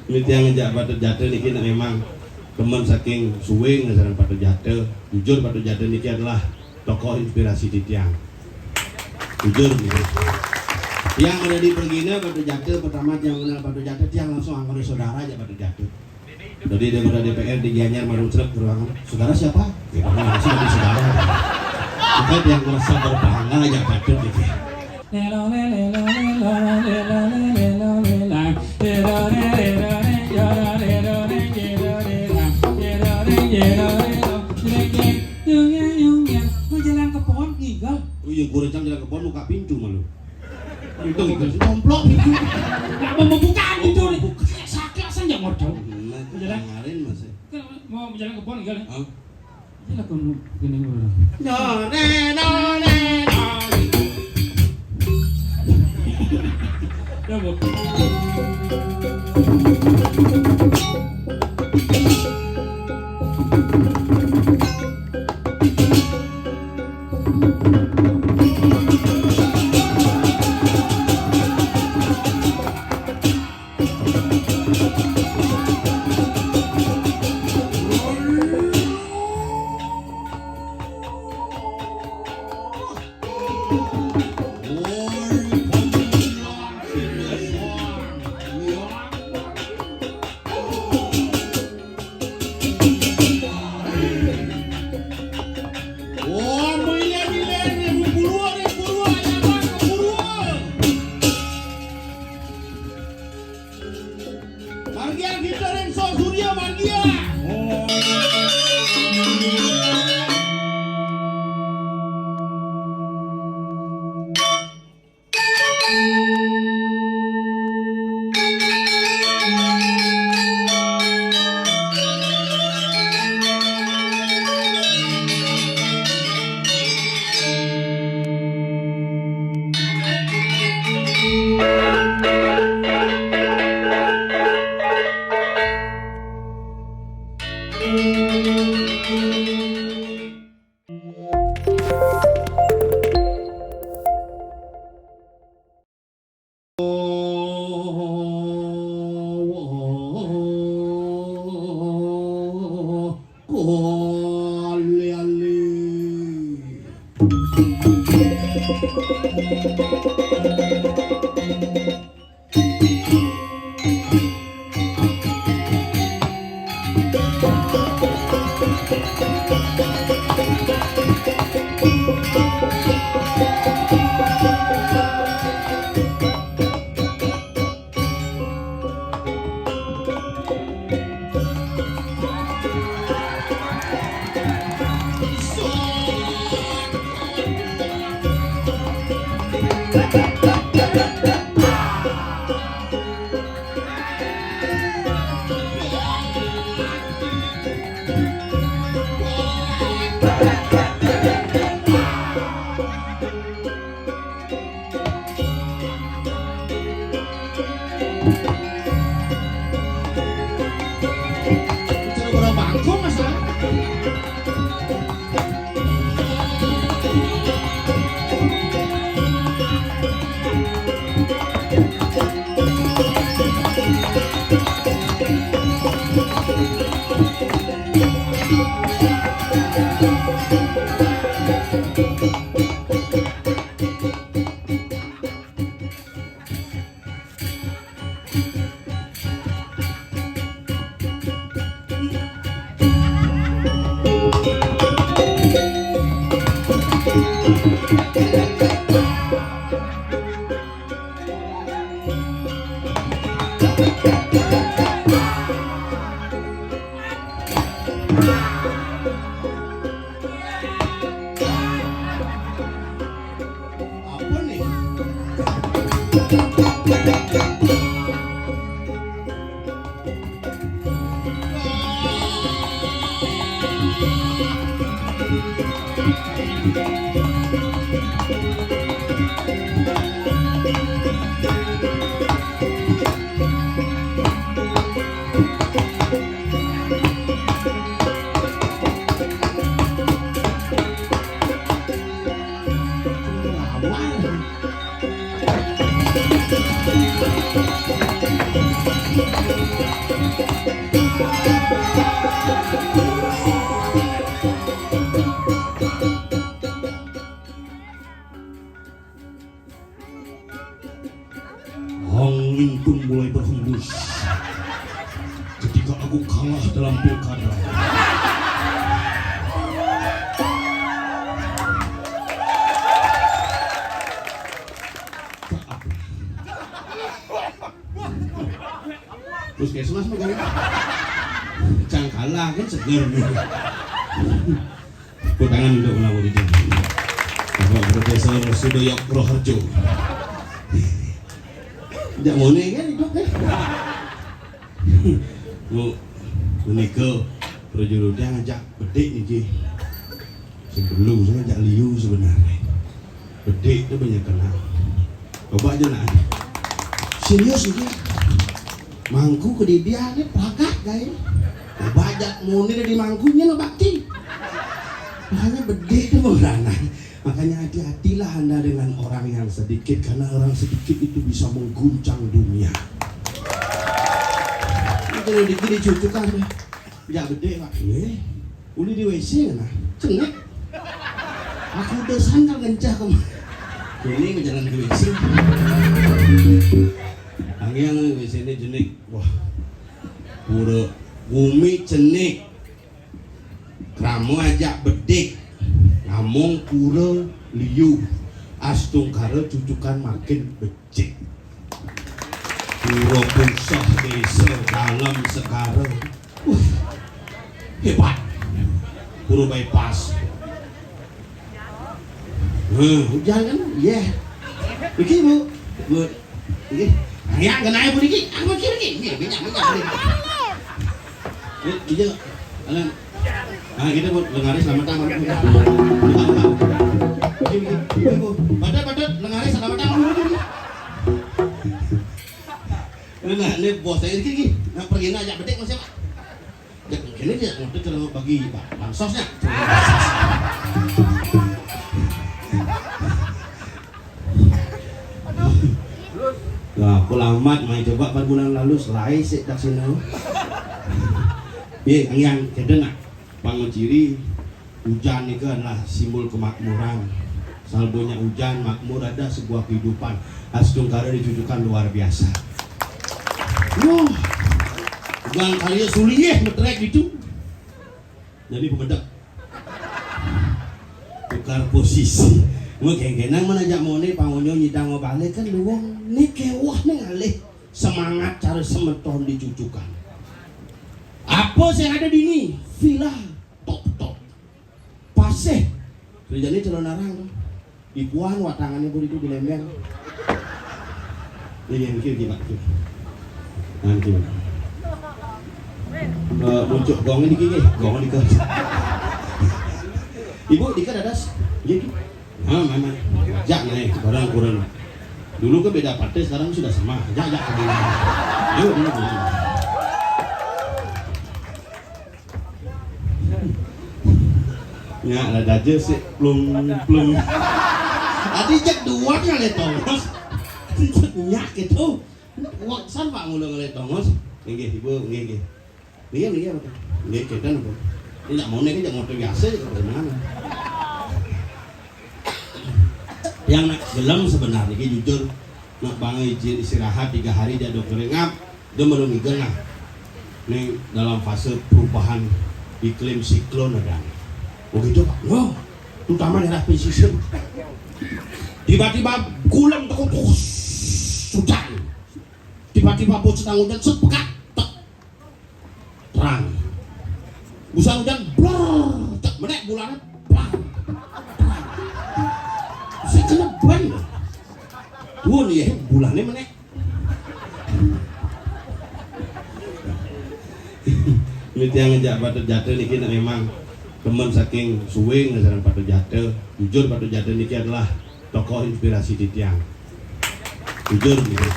Mitiang ngejak Batu Jatuh niki memang teman saking suwing ngajaran Batu Jatuh. Jujur Batu Jatuh niki adalah tokoh inspirasi di tiang. Jujur gitu. Yang ada di Pergina Batu Jatuh pertama yang kenal Batu Jatuh tiang langsung angkori saudara aja Batu Jatuh. Jadi dia udah DPR di Gianyar Maruncerep berulangan. Saudara siapa? Ya langsung jadi saudara. Kita yang merasa berbangga aja Batu gitu. Jalan ke pohon ngigal. Oh iya, gue rencang jalan ke pohon buka pintu malu. Itu ngigal sih nomplok pintu. Nggak mau membuka pintu nih. Sakit saja modal. Jalan ngarin mas. Mau jalan ke pohon ngigal. Oh. Jalan ke gini dulu. No ne no ne no. Ya bu. Angin pun mulai berhembus ketika aku kalah dalam pilkada. Puskesmas mah kan cang kalah kan seger nih. Tepuk tangan untuk melawat itu Bapak Profesor Sudoyokro Harjo. Tidak mau nih kan itu kan mau menikah perjurunya ngajak bedek nih Ji. Sebelum saya ngajak liu sebenarnya bedek itu banyak kenal. Coba aja nak serius nih mangku ke dia nih plakat guys. Bajak muni dari mangkunya lo bakti. Makanya bedek itu beranak. Makanya hati-hatilah Anda dengan orang yang sedikit, karena orang sedikit itu bisa mengguncang dunia. Kalau dicucukan, ya gede pak. Uli di WC nah, cengek. Aku udah sandal gencah kemana. Ini berjalan ke WC. Yang WC ini jenik, wah, pura bumi jenik. Kamu ajak bedek. Ngomong pura liu astung karo cucukan makin becek. Pura pusah desa dalam sekarang hebat. Pura bypass hujan kan? Iya Iki bu Iki ya kenanya bu Iki aku kira Iki minyak Iki kalian nah kita buat lengari selamat tangan pada lengari selamat tangan ini bos saya ini nah pergi aja bedek mas pak ini dia untuk kalau bagi pak bansosnya nah aku lamat main coba 4 bulan lalu selai sih tak sini yang kedenak bangun ciri hujan itu adalah simbol kemakmuran. Saldonya hujan, makmur, ada sebuah kehidupan. Astung karo ditujukan luar biasa. Gang kalian sulinya ngetrek gitu. Jadi pemedak tukar posisi. Mau kengkenan menajak mone pangonyo nyidang ngobale kan luwung nih kewah nih ngalih semangat cara semeton dicucukan. Apa yang ada di ini? Villa top paseh kerjanya calon narang tuh ipuan watangannya pun itu di lembeng ini yang mikir gimana tuh nanti muncul gongnya di kiri gongnya di kiri ibu di kiri ada gitu mama jak naik barang kurang dulu kan beda partai sekarang sudah sama jak ayo dulu ya ada aja sih belum tadi cek dua kali tongos cek nyak itu waksan pak mulu kali tongos nggih ibu nggih iya nggih kita nih tidak mau nih tidak mau biasa bagaimana yang nak gelam sebenarnya jujur nak bangun izin istirahat 3 hari dia dokter ngap dia belum genah nih dalam fase perubahan iklim siklon ada. Begitu Pak, wow, terutama daerah pesisir. Tiba-tiba kulam terus hujan. Tiba-tiba bos sedang hujan sepekat, terang. Usah hujan, blur, menek bulannya, blang, terang. Saya kena ban. Wah nih bulannya menek. Ini yang ngejak Batu Jatuh nih kita memang teman saking suwing ngajaran Batu Jatuh. Jujur Batu Jatuh ini adalah tokoh inspirasi di tiang. Jujur gitu.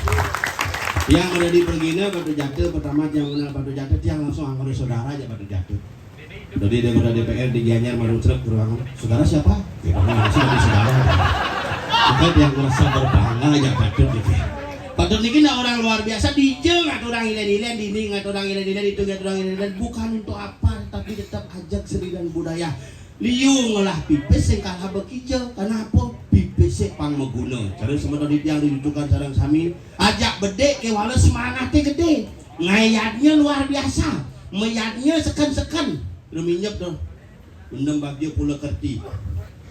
Yang ada di Pergina Batu Jatuh pertama yang kenal Batu Jatuh tiang langsung anggota saudara aja Batu Jatuh. Jadi dia anggota DPR di Gianyar Marung Cerep ke ruangan. Saudara siapa? Ya langsung dari saudara. Maka dia merasa berbangga aja Batu gitu. Patut niki orang luar biasa dijeng atau orang ilen-ilen dinding atau orang ilen-ilen itu atau orang ilen-ilen bukan untuk apa tapi tetap ajak seni dan budaya. Liung lah pipes sing kalah bekijel kenapa pipes pang meguna cara sementara di tiang didudukan sareng sami ajak bedek ke walau semangatnya gede ngayatnya luar biasa meyatnya seken-seken ruminyep tuh mendem bagio pula kerti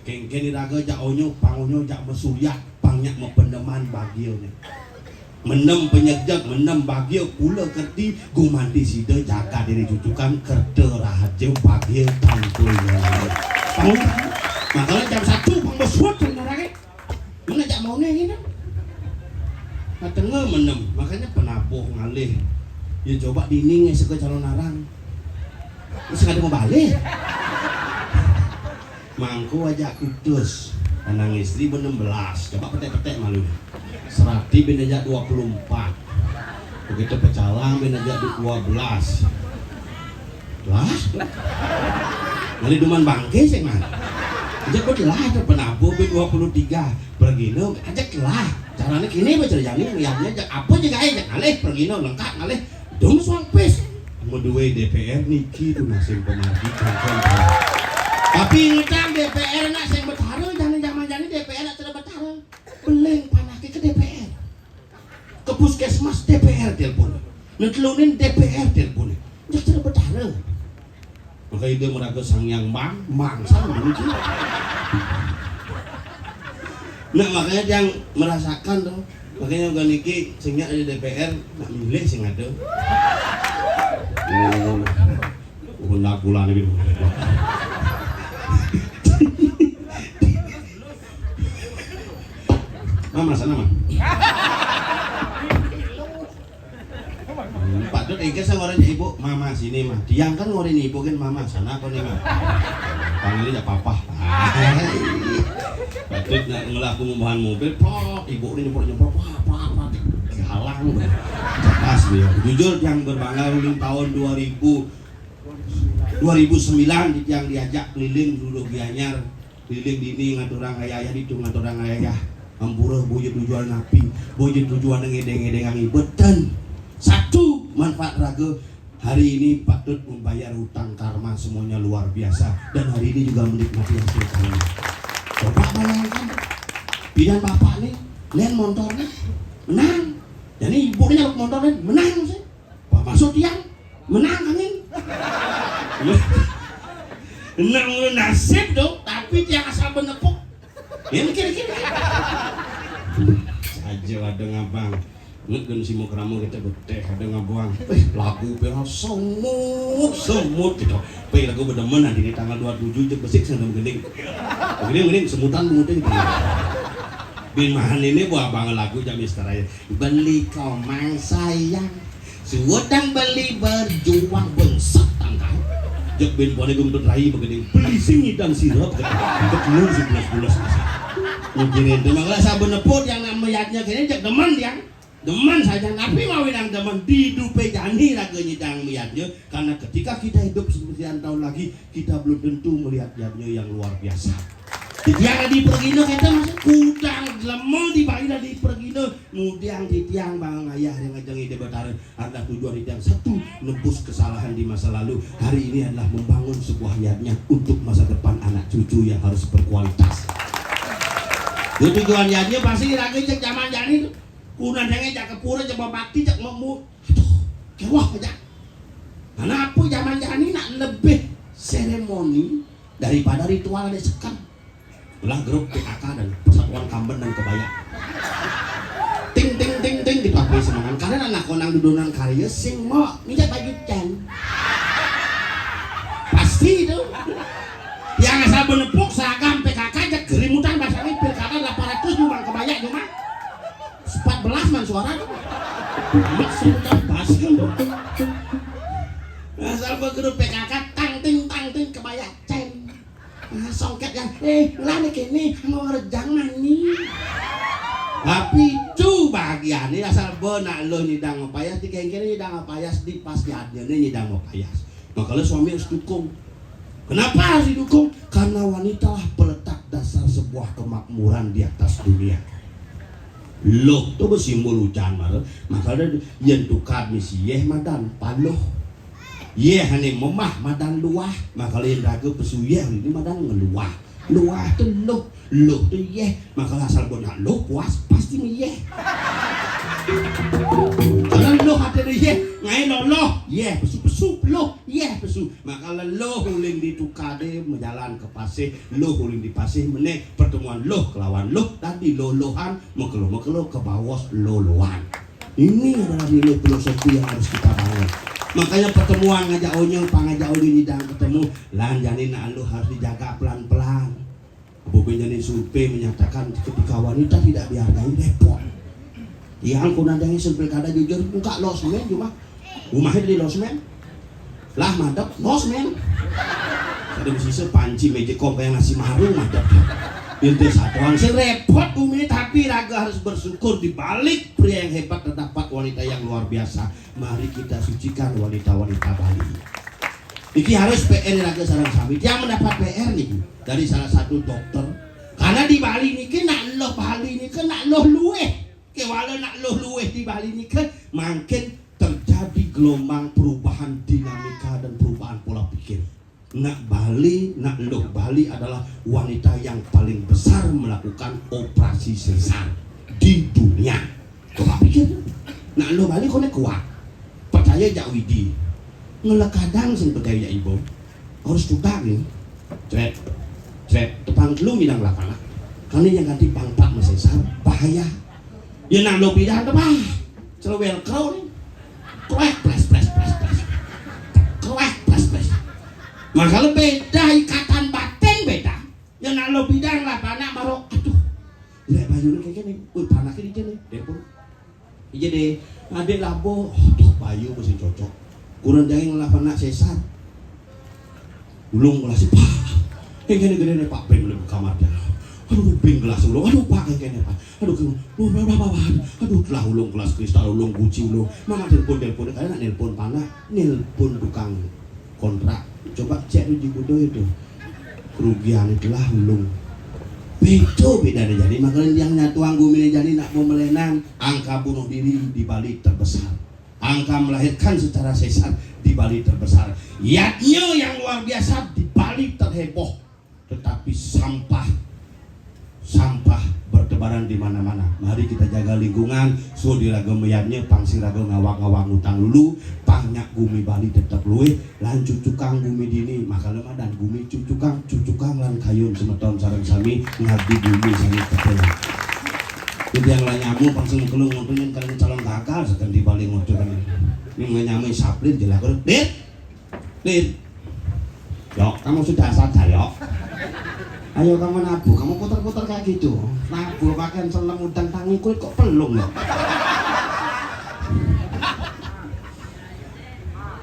kengkeni raga jak onyo pangonyo jak mesuyak pangnya mependeman bagio nih menem penyejak menem bagio pula kerti gumandi sida jaga diri cucukan kerde rahaja bagio tantunya pang makanya jam 1 pang besut sebenarnya mana jak mau nih kan katengah menem makanya penabuh ngalih ya coba dining suka calon narang terus ada mau balik mangku aja kudus anak istri benem belas coba petek-petek malu Serati bin aja 24 begitu pecalang bin aja 12 lah ngali duman bangke sih man aja lah itu penabuh bin 23 pergino aja lah caranya kini baca jani lihatnya aja apa juga aja ngalih pergino lengkap ngalih dong suang pes mau dua DPR niki tuh nasib pemargi tapi ngecam DPR nak sing betara jangan zaman-zaman DPR nak tidak betara beleng panake ke DPR ke puskesmas DPR telepon ngetelunin DPR telepon dia tidak betara maka ide meraga sang yang mangsa begitu nah makanya yang merasakan tuh makanya udah niki sehingga di DPR nak milih sing ada nak bulan gitu Mama sana mah. Pak Dut engke ngoren ibu mama sini mah. Diang kan ngoren ibu kan mama sana kok nih mah. Panggilnya papa. Pak Dut nak ngelaku ngombahan mobil, pok ibu ini nyempor papa halang. Pas dia. Jujur yang berbangga ulang tahun 2009 yang diajak keliling dulu Gianyar, keliling dini ngaturang ayah itu ngaturang ayah. Ampura boyo tujuan napi boyo tujuan ngedeng-ngedeng ibetan satu manfaat raga hari ini patut membayar hutang karma semuanya luar biasa dan hari ini juga menikmati hasil karma coba bayangkan bidan bapak nih len motornya menang jadi ibunya motornya menang sih pak masuk tiang menang angin menang nasib dong tapi tiang asal benepuk ini kira-kira aja ada ngabang ngegan si mau keramu kita beteh ada ngabuang lagu pera semut gitu lagu bedemen nanti di tanggal 27 cek besik sedang gening semutan gitu bin mahan ini buah banget lagu jam istaraya beli komang sayang suwedang beli berjuang bengsat tangkau jek bin boleh guntut rai begini beli singi dan sirup ketemu 11 mungkin itu malah sabun neput yang namanya kini cek deman saja tapi mau yang deman di dupe jani raga nyidang melihatnya karena ketika kita hidup sekian tahun lagi kita belum tentu melihat jadinya yang luar biasa yang di pergino kita masih kudang lemah di bawah di pergino kemudian di tiang bang ayah yang ngajang ide betaran ada tujuan yang satu nebus kesalahan di masa lalu hari ini adalah membangun sebuah yatnya untuk masa depan anak cucu yang harus berkualitas. Tujuan yatnya pasti lagi cek zaman jani kunan yang ngejak ke pura coba bakti cek ngomong aduh kewah aja karena apa zaman jani nak lebih seremoni daripada ritual ada sekam belah grup PKK dan Persatuan Kamben dan Kebaya ting gitu apa semangat karena anak konang dudunan karya sing mau minta baju can pasti itu yang asal benepuk seragam PKK aja gerimutan bahasanya pilkada 800 cuma Kebaya cuma 14 man suara tuh maksudnya pasti asal grup PKK tang ting Kebaya can songket yang lani kini mau rejang mani tapi cu bagian ini asal benak lo nyidang ngepayas di kengkini nyidang ngepayas di pas jadinya nyidang ngepayas maka lo suami harus dukung kenapa harus didukung? Karena wanita lah peletak dasar sebuah kemakmuran di atas dunia Loh tu bersimbol hujan mar. Makanya yen tukar misi yeh madan paloh. Yeh hane memah madan luah. Makanya yen raga pesu yeh ni madan ngeluah. Luah tu loh tu yeh. Makanya asal gua nak loh puas pasti mi yeh. Kalau loh ada yeh ngai loh yeh pesu loh yeh pesu. Makanya loh uling ditukar deh menjalan ke pasir. Loh uling di pasir meneh pertemuan loh kelawan loh tadi lohan mekelo ke bawah lohan. Ini adalah nilai filosofi yang harus kita bangun. Makanya pertemuan ngajak onyo pangajak onyo nyidang ketemu lan jani nak lo harus dijaga pelan-pelan. Bobi jani survei menyatakan ketika wanita tidak dihargai repot. Yang kuna jangan pilkada jujur enggak losmen cuma rumahnya di losmen lah madep losmen ada sisa panci meja kopi yang nasi maru madep itu satu orang repot bumi tapi raga harus bersyukur di balik pria yang hebat terdapat wanita yang luar biasa. Mari kita sucikan wanita-wanita Bali. Iki harus PR raga sarang sami yang mendapat PR nih dari salah satu dokter karena di Bali ini kena loh Bali ini kena loh lueh. Walau nak luweh di Bali ni kan makin terjadi gelombang perubahan dinamika dan perubahan pola pikir. Nak Bali, nak loh Bali adalah wanita yang paling besar melakukan operasi sesar di dunia. Pola pikir. Nak loh Bali kau kuat. Percaya jak widi. Ngelakadang sing percaya ibu. Harus tutak ni. Cret tepang lu midang lapangan. Karena yang ganti pangpak mesesar bahaya. Ya nang lo pindah apa? Celowel crow ni. Krek pres. Krek pres. Maka lo beda ikatan batin beda. Ya nang lo pindah lah panak baru aduh. Lek bayu ni kayak gini. Panak ni je ni. Depon. Iya deh. Adik labo. Aduh bayu mesti cocok. Kurang jangan lah panak sesar. Ulung kelas pak. Kayak gini Pak Ben boleh kamar dia. Aduh ping gelas ulung, aduh pak kayaknya pak, aduh telah ulung gelas kristal ulung guci ulung, mama telepon kalian nak nelpon panah, nelpon tukang kontrak, coba cek di kudo itu, kerugian itulah ulung, beda jadi makanya yang nyatuang bumi jadi nak mau melenang, angka bunuh diri di Bali terbesar, angka melahirkan secara sesar di Bali terbesar, yatnya yang luar biasa di Bali terheboh, tetapi sampah bertebaran di mana-mana. Mari kita jaga lingkungan. So diraga meyatnya pangsi raga ngawang-ngawang utang dulu. Pangnya gumi Bali tetap luwe. Lan cucukang gumi dini. Maka lemah dan gumi cucukang lan kayun semeton sarang sami ngabdi gumi sami kepelan. Jadi yang lah nyamu pangsi mengkelung ngumpulin kalian calon gagal sekan di Bali ngumpulkan ini nyamu saplin jelas kan. Dit. Yuk, kamu sudah sadar yuk. Ayo kamu nabu, kamu putar-putar kayak gitu. Nabu pakaian selam udang tangi kulit kok pelung loh.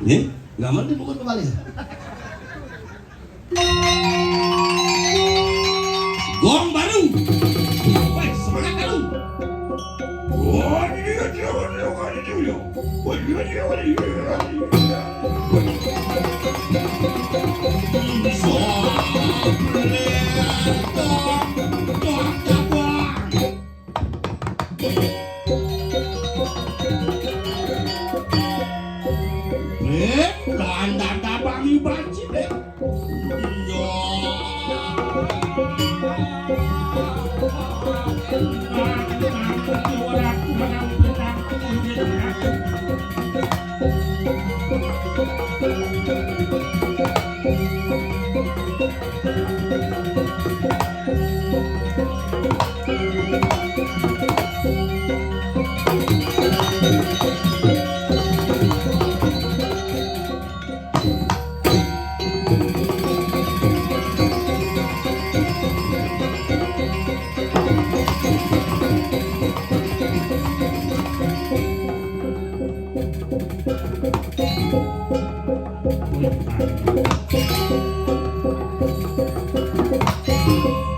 Nih, nggak mau dipukul kembali. Gong baru. Woi, semangat baru. Wah,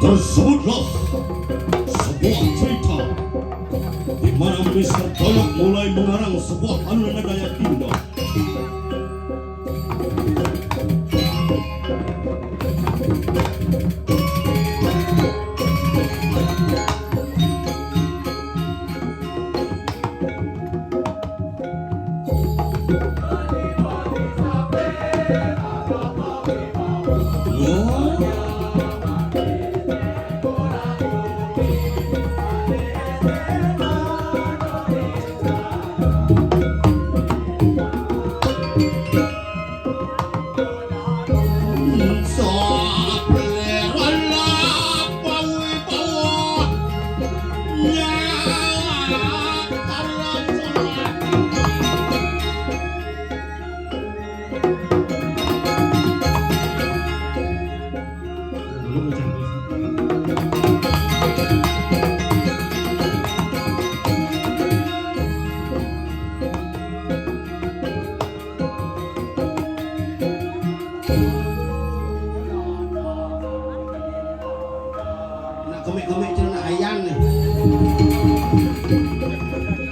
tersebutlah sebuah cerita di mana Mr. Toyok mulai mengarang sebuah alunan daya indah. Belum cantik. Nak komik-komik cerita ayam nih.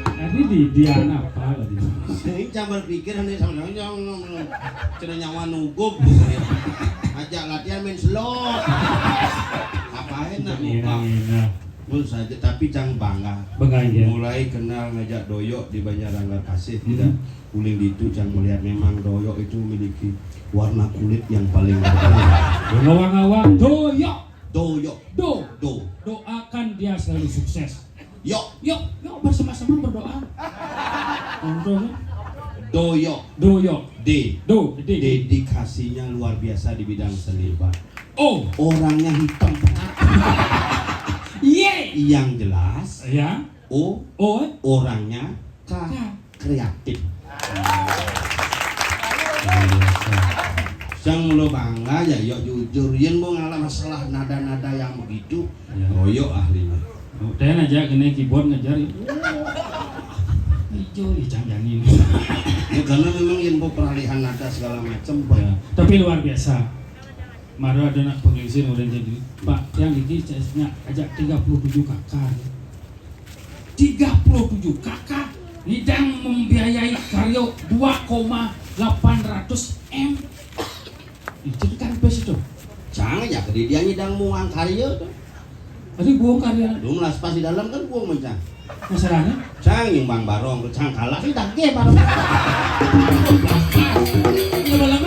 Tadi di Dian apa tadi? Ini jangan berpikir nanti sama yang cerita nyawa nugup. Ajak latihan main slot. Apain nak lupa. Pun saja tapi jangan bangga. Bangga ya. Mulai kenal ngajak doyok di Banjaranggar Kasih tidak uling itu jangan melihat memang doyok itu memiliki warna kulit yang paling berbeda. Ngawang-ngawang doyok. Doyok, Do. do, Doakan dia selalu sukses. yok, Yuk bersama-sama berdoa. Untuk doyok, doyok. D. Do. Gede. Dedikasinya luar biasa di bidang seni, Pak. Oh. Orangnya hitam pekat. Ye. Yang jelas, Ya. O. Oh. Orangnya K. K. Kreatif. Yang lo bangga ya, yuk jujur. Yen mau ngalah masalah nada-nada yang begitu, Ya. doyok ahlinya. Dan aja kena keyboard ngajari. Hijau dicangjangi. Ya, karena memang info peralihan nada segala macam, Pak. Ya. Tapi luar biasa. Maro ada nak pengisin udah jadi Pak yang ini saya ajak 37 kakak. 37 kakak Nidang membiayai karyo 2,800 M. Itu kan bes itu. Jangan ya, jadi dia nyidang muang karya tuh. Tadi buang karya. Lu melas pas di dalam kan buang mencang. Masalahnya? Cang yang bang barong, cang kalah sih daging barong. Ya malah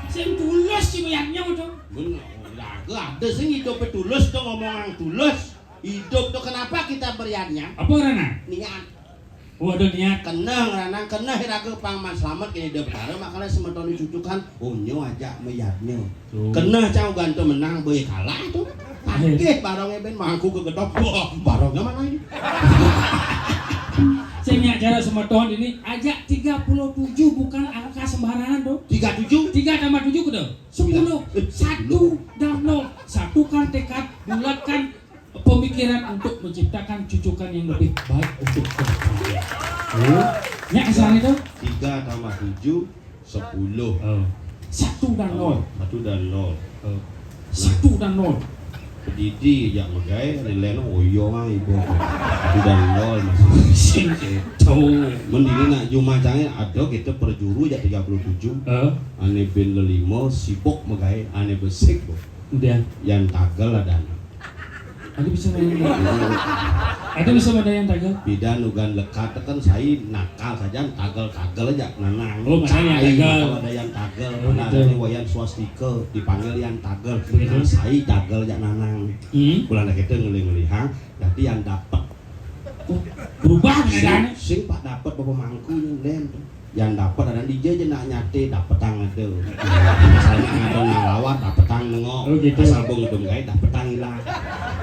saya tulus sih melihatnya itu. Bener, ada sih hidup tulus tuh ngomongan tulus. Hidup tuh kenapa kita beriannya? Apa karena? Niat. Oh ada niat. Kena ngeranang, kena hiraga pangman selamat kini dia berkara makanya semeton dicucukan unyu aja meyatnya. Kena cang gantu menang boy kalah itu. Oke, barongnya ben mangku ke gedok. Wah, barongnya mana ini? Saya punya cara semeton ini ajak 37 bukan angka sembarangan tuh. 37 3 tambah 7 udah 10. 1 dan 0. Satukan tekad, bulatkan pemikiran untuk menciptakan cucukan yang lebih baik untuk kedepannya. Oh, nya kesana itu 3 tambah 7 10. 1 dan 0. 1 dan 0. 1 dan 0. Didi yang megai nilainya oyo mah ibu. 1 dan 0 masih. Sing itu. Mending nak cuma canggih ada kita perjuru ya 37. Ane ben lelimo sibuk megai ane besik bu. Udah. Yang tagal ada. Ada bisa main. Ada bisa ada yang tagal. Bidan ugan lekat kan saya nakal saja tagal aja nanang. Oh, mana yang Cai, tagal? kalau ada yang tagal, Oh, mana gitu. ada yang wayan swastika dipanggil yang tagal. Begitu. Nah, saya tagal aja nanang. Bulan kita ngeli-ngelihang, jadi yang dapat. Oh, berubah keadaannya. Sing pak dapat bapak mangku yang lain tuh. Yang dapat ada DJ aja nak nyate dapat tang ada. Masalahnya ada ngalawat dapat tang nengok. Oh, gitu. Asal bung gay dapat tang hilang.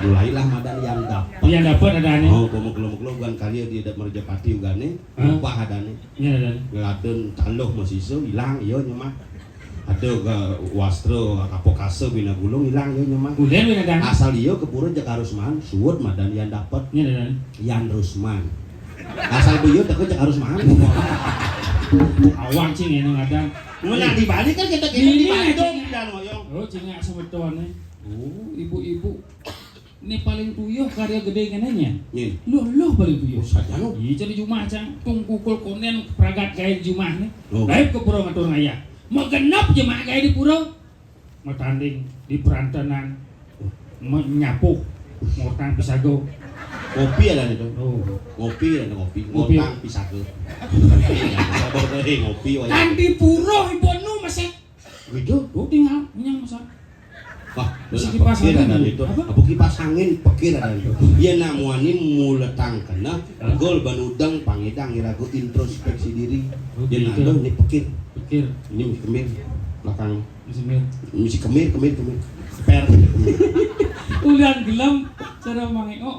Mulailah madan yang dapat. Yang dapat adanya. Oh, gomok-gomok kan kali dia dak merjapati ugane. Hah? Upah adane. Iya adanya. Ngeladen taluh masiso hilang iya nyemah. Ada ke wastro kapokase bina gulung hilang iya nyemah. Udah ada adanya. Asal iya kepurun jak Rusman, suwut madan yang dapat Iya adanya. Yan Rusman. Asal beliau tak jak Rusman. Awang cing yang ada. Menang di Bali kan kita Ini di Bandung aja. dan moyong. Oh, cingak sebetulnya. Oh, ibu-ibu. Ini paling tuyuh karya gede kananya. Nih, Loh paling tuyuh. saja lo. Iya jadi Jumat cang. Tung kukul konen peragat gaya di Jumat nih. Oh. Gaib ke pura ngatur ngaya. Mau genap jemaah gaya di pura. Mau tanding di perantanan. Menyapu. Mau tang pisago. Kopi ada itu. Oh. Ngopi ada ngopi. Ngopi. Ngotang pisago. Ngopi wae. Kan di pura ibu nu masih. Gitu. Oh tinggal nyang masak. Wah, Bisa apa kipas kira angin ada dulu. itu? Apa? Apa kipas angin pekir ada itu? Iya namuani muletang kena gol banudang pangidang irago introspeksi diri. Oh, Dia gitu. nado ini pekir. Pikir. Ini misi kemir belakang Bismillah. misi kemir. Per. Ulian gelam cara mangengok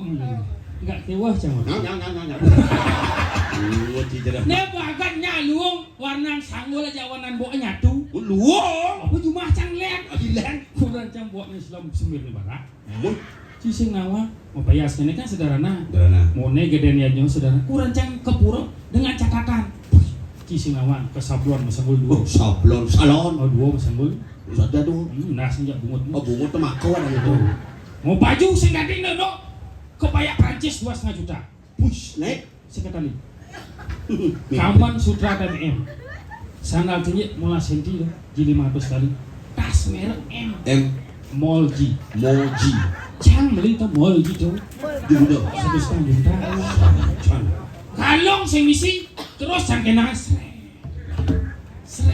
enggak kewah cang. Nyang. Ngoti jera. Ne bagat nya luung warna sanggul aja warna mbok nyatu. Luang. Apa cuma cang lek. Adilan. Kurang cang mbok Islam semir barak. Mun. Cising nawa mau payas ini kan sederhana. Sederhana. Mone gedennya sederhana. Kurang cang kepuro dengan catatan. Cising nawa ke sablon masanggul dua. Oh, sablon salon. Oh dua masanggul. Sada tuh. Nah senjak bungut. Oh, bungut tuh makawan itu. Mau baju sing gading no. Kebaya Prancis 2,5 juta. Push, naik. Sekali. Kaman Sutra dan M. Sandal tinggi mula senti ji 500 kali. Tas merek M. M. Molji. Moji. Cang beli tuh Molji tuh. Judo. 1,5 juta. Kalong sing misi terus cang kena srek.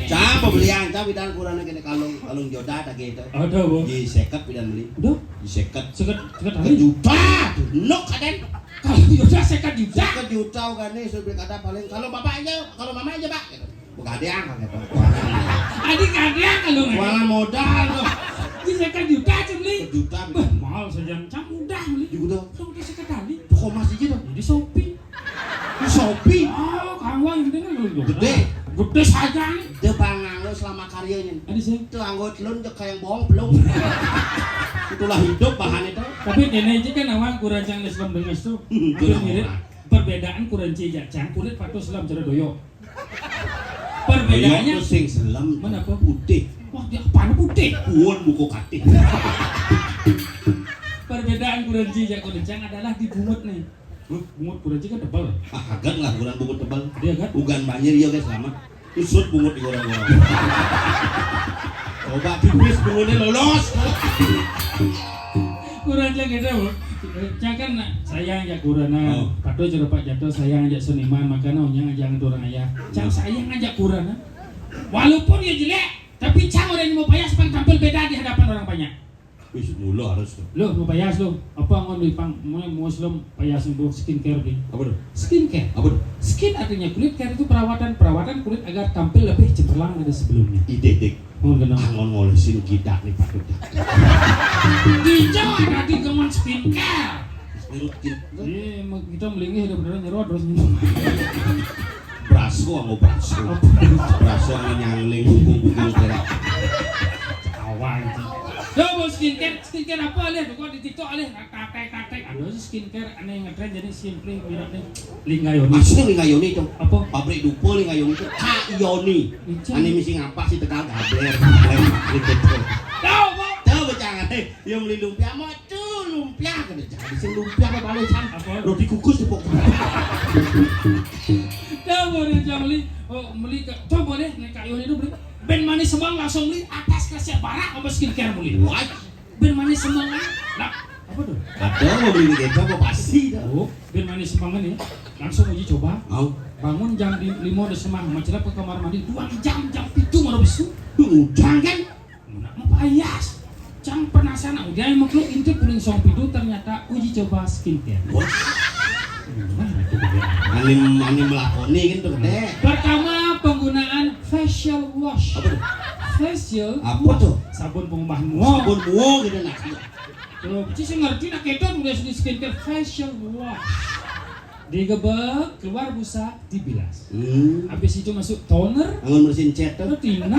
Cang pembelian, cang bidan kurangnya kena kalung joda tak gitu. Ada bu. Di sekat bidan beli. Udah. Di sekat. Sekat Sekat juta. Nok kaden. Kalau udah sekat juta. Sekat juta kan nih sudah kata paling kalau bapak aja, kalau mama aja pak. Bukan dia kan gitu. Adik ada kalau nggak. Kualan modal tuh. Di sekat juta aja beli. Juta. Mahal saja. Cang udah beli. Juga. Kalau udah sekat kali. Kok masih gitu? Di Shopee. Di Shopee. Oh, kawan gede kan lu. Gede. Gede saja nih. Dia pangang lo selama karyanya. Ada sih. Itu anggot telun kayak bohong belum. Itulah hidup bahan itu. Tapi kene aja kan awal kurancang Islam dengan itu. Hampir mirip. Perbedaan kuranci jacang kulit patuh Islam cara doyo. Perbedaannya Doyok sing selam. Mana apa? Putih. Wah, dia apaan putih? Puan buku katik. Perbedaan kuranci jak kurancang adalah di bungut nih. Bungut kuranci kan tebal. Ah, agak lah bulan bungut tebal. Dia kan? Ugan banjir ya guys selamat. Usut bungut di orang-orang. Coba tipis bungutnya lolos. Kurancang gitu. Jangan sayang ya kurana. Oh. Patuh cara Pak Jatuh sayang aja seniman makanya onyang jangan orang ayah. Cang sayang aja kurana. Walaupun dia jelek, tapi cang orang yang mau payas pang tampil beda di hadapan orang banyak. Wis mulu harus tuh. Lo mau payas lo? Apa mau beli pang mau Muslim payas untuk skincare beli? Apa tuh? Skincare. Apa tuh? Skin artinya kulit, care itu perawatan kulit agar tampil lebih cemerlang dari sebelumnya. Ide dik. Mohon kenal. Angon ngolesin kita nih Pak Duda. Hijau ada di kemen skincare. Ngerutin. Kita melingih udah beneran nyerot terus. Braso mau braso. Braso anu nyangling bungkung kira. Kawan itu. Coba skincare apa alih? Kok di TikTok alih kakek. Ada skincare aneh ngetren jadi simply mirip nih. Lingayoni. Masih Lingayoni itu. Apa? Pabrik dupo Lingayoni itu Kak Yoni. Ane misi ngapa sih Tegal gabler. Tahu, Pak? Tahu jangan yang beli lumpia mau tuh lumpia kan jadi sing lumpia apa balik can. Roti kukus dipok. Coba deh jangan beli. Oh, beli coba deh nek Kak Yoni itu beli. Ben manis semang langsung beli atas kelas barak apa skincare beli. What? Ben manis semang lah. Apa tuh? Ada mau beli gitu apa pasti dah. Oh, ben manis semang ini langsung uji coba. Mau. Bangun jam 5 udah semang, macelap ke kamar mandi 2 jam 7 mau besu. Udah kan? Mau payas. Cang penasaran, udah yang makhluk intip kuning song pidu ternyata uji coba skincare. Wah. Ane melakoni kan tuh deh. Pertama penggunaan facial wash. Apa tuh? Facial Apa wash. tuh? Sabun pengubah muak. Sabun muak gitu nak. Kalau sih ngerti nak itu udah di skincare facial wash. Digebek, keluar busa, dibilas. Habis itu masuk toner. Angon bersihin cat tuh. Tina.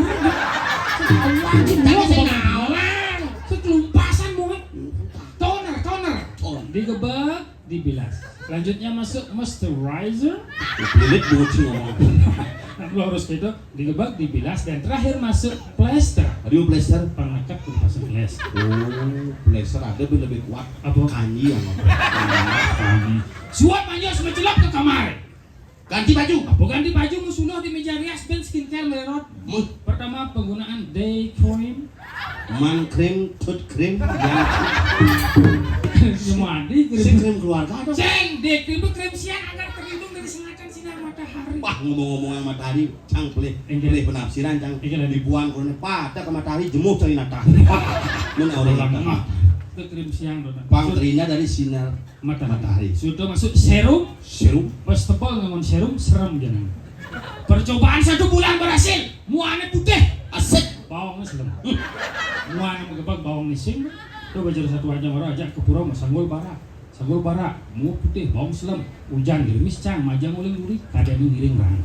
Kekelumpasan muak. Toner. Digebek, dibilas. Selanjutnya masuk moisturizer. Lilit bungut sih ngomong. Lo harus gitu, digebak, dibilas, dan terakhir masuk plester. Aduh plester. Pengekat kumpasan gelas. Oh, plester ada lebih kuat. Apa? Kanji yang Suap manjos mencelok ke kamar. ganti baju. Apa ganti baju musuh di meja rias ben skincare merot. Pertama penggunaan day cream. Man krim, tooth krim, yang Semua di si krim. krim keluarga tuh. Ceng, day cream itu krim siang agar terlindung dari sengatan sinar matahari. Wah ngomong-ngomong yang matahari, cang pelih penafsiran cang. Dibuang kurang pada ke matahari jemuk cari nata. Mana orang lama. Itu krim siang dona. Pangterinya dari sinar matahari. Sudah masuk serum. Serum. Pas tebal dengan serum serem jangan. Percobaan 1 bulan berhasil. Muanya putih. Asik. Bawangnya selem. Muanya mengebak bawang nising. Tuh bajar satu aja marah aja ke pura sanggul bara. Sanggul bara, mua putih, bawang selem. Hujan gerimis cang, majang uling-uling, kadang ngiring rang.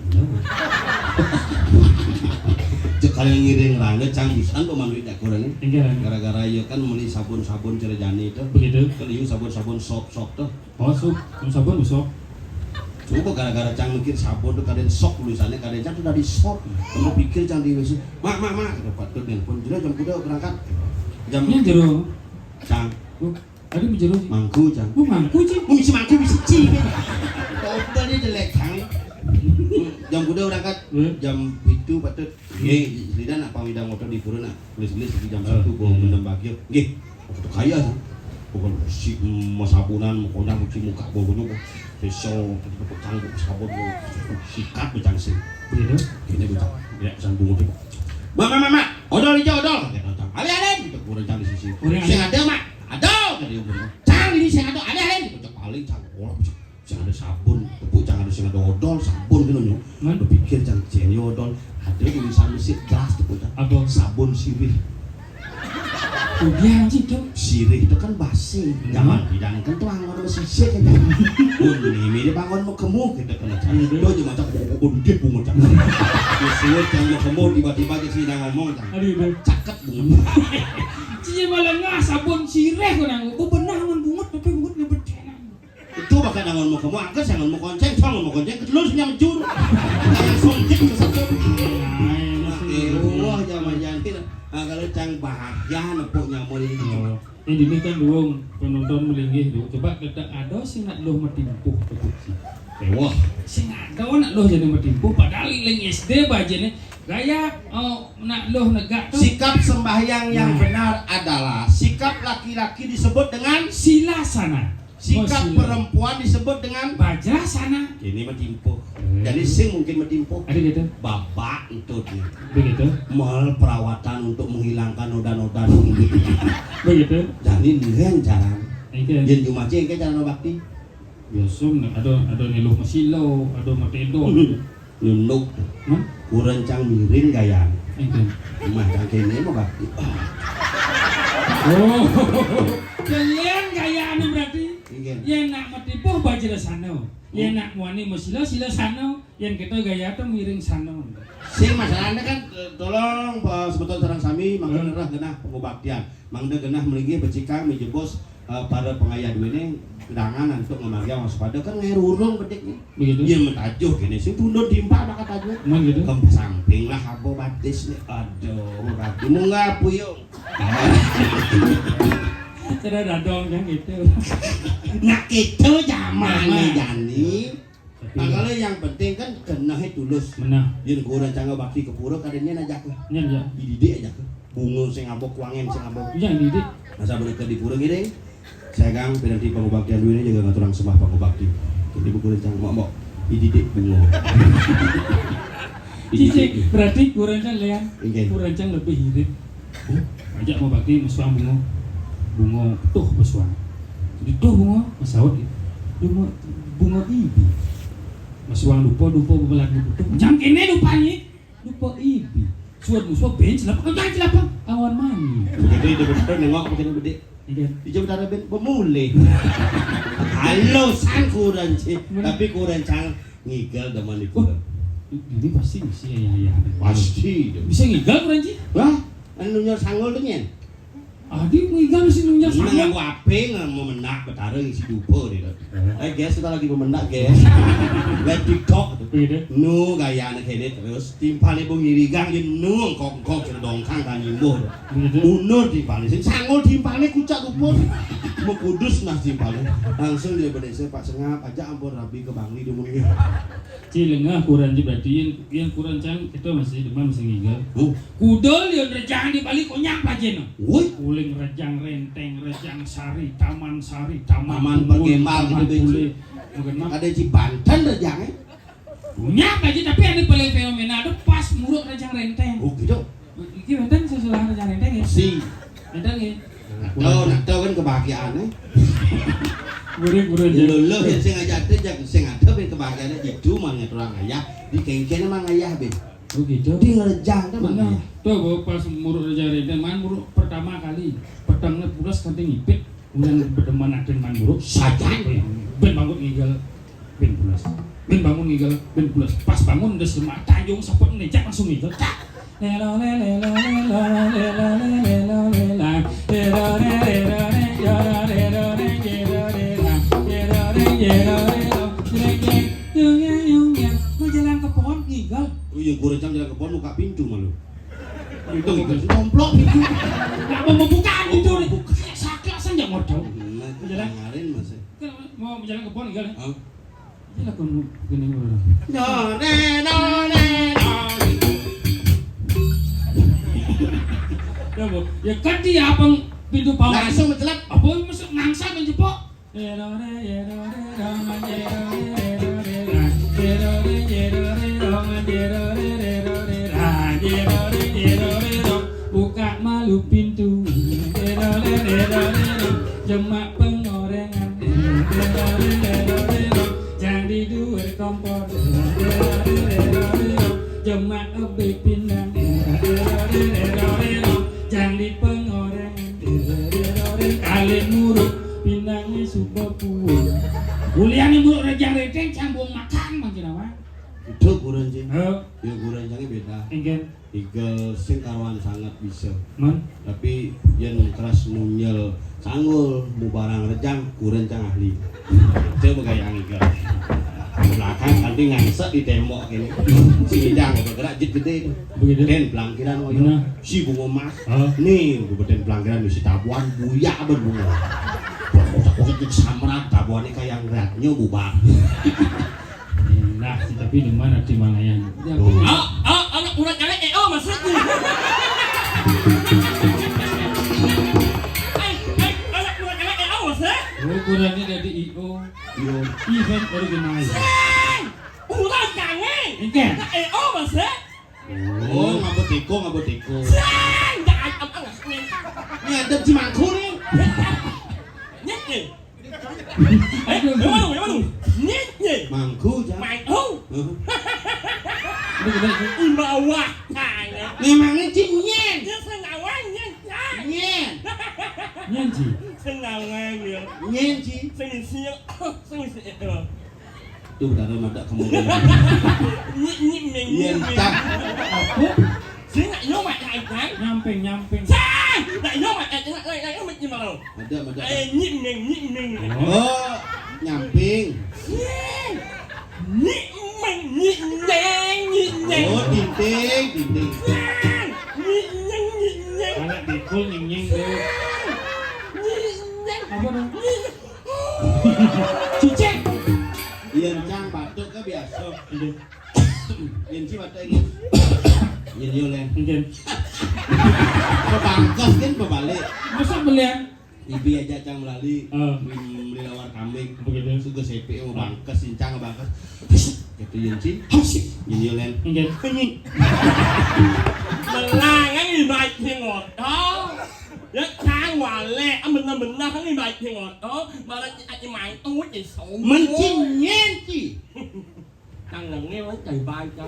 paling ngiring rangga cang pisan pemandu dak kurang ini. Tinggalan. Gara-gara ieu kan meuli sabun-sabun Cirejani teh. Begitu. Kan ieu sabun-sabun sop-sop teh. Oh, sabun besok. Coba gara-gara cang mikir sabun tuh kaden sok tulisannya kaden cang tuh dari sok. Kamu pikir cang di WC. Mak dapat tuh nelpon jam kuda berangkat. Jam Nya jero. cang Oh, tadi menjero. mangku cang. Oh, mangku sih. Mau isi mangku bisa ci. Kau udah dia jelek cang. Jam kuda berangkat jam itu patut. Nggih, lidan apa widang motor di purun tulis-tulis di jam 1 gua mendem bagio. Nggih. Foto kaya sih. Bukan si sabunan pokoknya cuci muka baunya besok tetap canggung sabun sikat becang sih. Begitu. Ini becang. Ya sambung itu. Mama, odol hijau odol. Kita cang. Ale itu kurang cang di sisi. Sing ada mak. Ada dari umur. Cang ini sing ada ale. Kita paling cang orang sing ada sabun, tepuk cang ada sing ada odol, sabun gitu nyo. Man Pikir cang jeni odol ada tulisan mesin jelas tepuk cang. apa? Sabun sirih. Udah anjing tuh. Sirih itu kan basi, zaman bidang kan tuh angon mesin sih kan. Ini mirip bangun mau kemu kita kena cari. Do aja macam undip bunga cang. Sirih cang mau kemu tiba-tiba jadi sih ngomong cang. Aduh. Caket bunga. Cie malah nggak sabun sireh kau nang. Oh benar ngan bungut tapi bungutnya bercenang. Itu bahkan angon mau kemu angkat angon mau konceng, cang mau konceng ketelur sih mencur. Kayak sonjek ke satu. Wah zaman-zaman ini. Kalau cang bahagia nepuk nyamuk ini. Ini kan doang penonton melinggih tuh. Coba kita ada sih nak loh metimpuh kepuci. Wah, Sing ada nak loh jadi metimpuh padahal ling SD bajene gaya nak loh negak tuh. sikap sembahyang yang benar adalah sikap laki-laki disebut dengan Silasana. sikap perempuan disebut dengan Bajrasana. ini metimpuh. Jadi sing mungkin metimpuh. Ada gitu. Bapak itu dia. Begitu. Mahal perawatan untuk menghilangkan noda-noda di kulit. Begitu. Jadi lihat cara. Ikan. Yen cuma ceng ke cara bakti. Biasa ada niluh masilo, ada matedo. Nunduk. Hah? Kurang cang miring gaya. Ikan. Mah cang kene mau bakti. Oh. Kalian gaya anu berarti. Ingin. Yang nak matipuh Bajrasana. Yang nak muani masilo sila sana. Yang kita gaya tuh miring sana. Sing masalahnya kan tolong sebetulnya sarang sami mangga nerah genah pengobaktian. Mangga genah melinggi becikang menjebos para pengayah duit ini gedangan untuk memanggil waspada kan ngerurung bedeknya. Begitu. Iya mentajuh gini sing tunduk timpa ada kata Emang gitu. ke samping lah apa batis nih. Aduh, rapi munggah puyung. Tidak ada dong yang gitu. Nah itu zaman Nah. Jani. Nah kalau yang penting kan kenahnya tulus. Menah. Yen kurang cangga bakti ke pura kadenya najak lah. Nyan ya. Dididik aja ke. Bunga sing abok wangen sing abok. Yang didik. Masa mereka di pura gini. Saya kang penanti pengobaktian duit ini juga ngaturang sembah pengobakti. Jadi buku rencang mau dididik bunga. Cici berarti kurancang lian. Ingin. Kurancang lebih hidup. Ajak mau bakti meswang bunga. Bunga tuh meswang. Jadi tuh bunga masawat bunga ibi. Meswang lupa bebelan tuh. Jangan kene lupanya. Lupa ibi. Suat musuh bench lapang jangan lapang awan mani. Begitu itu betul nengok begini bede. Iya. Dijawab dari ben pemulih. Halo sang kuranci. Tapi kurancang ngigel demen di pura. Ini pasti bisa ya. Pasti. Bisa ngigal kuranci? Wah, anu nyor sanggul tuh nyen. Adi ngigal mesti nunjuk Ini sama. aku ape nggak mau menak betara isi dupo deh. Guys kita lagi memenak guys. Lihat TikTok. Begitu. Nu gaya anak ini terus timpal ibu ngirigang yen nu kongkong kena dongkang dan nyimbuh. Begitu. Munur timpalnya, sing sanggul timpalnya kucak kupon. Mau kudus nah timpalnya. Langsung dia berdesa Pak Sengap aja ampun rabi ke Bangli dia mungkin. Cilengah kurang berarti yang kurang cang itu masih demam masih ngigal. Kudol yang rejang di balik konyak pajen. Woi, Uling rejang renteng, rejang sari, taman Taman Pergemal gitu, Beci. Bagaimana? ada Cibanten rejangnya. Punya aja tapi ada paling fenomena ada pas muruk rejang renteng. Oh gitu. Iki renteng sesudah rejang renteng ya. Si. Renteng ya. Nak tahu kan kebahagiaannya. Gurih Luluh yang sing ngajak teh sing ada ben kebahagiaannya itu mah ngaturang ayah di kengkene mah ayah ben. Oh gitu. Di ngerejang teh mah. Benar. Tuh pas muruk rejang renteng man muruk pertama kali. Petangnya pulas kanti ngipit. Kemudian berdeman aden man muruk. Saja. Ben bangun ngigal. Ben pulas. Ben bangun ngigal. Ben pulas. Pas bangun udah semak tajung saput ngejak langsung ngigal. Cak. Mau jalan ke pohon gigal. Oh iya, gue rencang jalan ke pohon buka pintu malu. Itu gigal nomplok pintu. Nggak mau membuka pintu nih. Sakit saja modal. Jalan ngarin mas. Mau jalan ke pohon gigal. Oh. Jalan ke gini udah. No. Ya bu, ya kan dia abang pintu bawah. Langsung mencelap. Apa masuk ngangsa menjepok? Buka malu pintu. Jemak pengorengan. Jangan diduer kompor. Jemak ebe pindang. Jangan di pengorengan. Kalian muruk pindangnya subopu. Kuliahnya muruk rejang reteng cambung makan makin apa? Itu kurang sih. Oh, Ya kurang jangan beda. enggen, Eagle sing karuan sangat bisa. mon. Tapi yen keras munyel sanggul mu barang rejang kurang cang ahli. Coba kayak yang Eagle. Belakang nanti ngangsek di tembok ini. Si Idang bergerak jet gede. Begitu. Den pelangkiran Benar. oyo. Si bunga mas. Oh. Nih, gue beden pelangkiran di si tabuan buya berbunga. Pokoknya samrat tabuannya kayak ngeratnya bubar. Nah, tapi di mana ya? Oh. Anak urat kali maksudnya. Anak urat kali maksudnya. Oh, kurangnya dari IO, Yo. event organizer. Urat kali. Enggen. Maksudnya. Oh, ngabut teko. Jangan apa Ini ada cimangku nih. Nyet. Mana? Nyet. Mangku jangan. Mày không? Bawah kayaknya. Memangnya cinyen. Dia senang wangi. Nyen. Nyanji. Senang wangi. Nyen ci. Senang siang. Tuh udah ada kamu. Nyit. Nyen cak. Apa? Sini nak yo mak kai kai. Nyamping. Sai. Nak yo mak nak mak gimana? Ada. Nyit. Oh, nyamping. Nyit. Oh, dinding. Kalau dikul nying tuh. Apa dong? Cicek. Yen cang batuk ke biasa. Yen ci batuk ini. Yen yo len. Enggen. Kebangkas kan bebalik. Masa belian? Ibi aja cang melalui. Oh. Beli lawar kambing. Begitu. Suga CP mau bangkas cincang bangkas. Gitu yen ci. Yen yo len. Enggen. Melangan ni baik tengok. Ya tháng hòa lẹ mình không đi bài thì ngọt đó mà là anh mày tôi muốn gì xấu Mình nyen ci. Thằng là nghe nói trời bay cho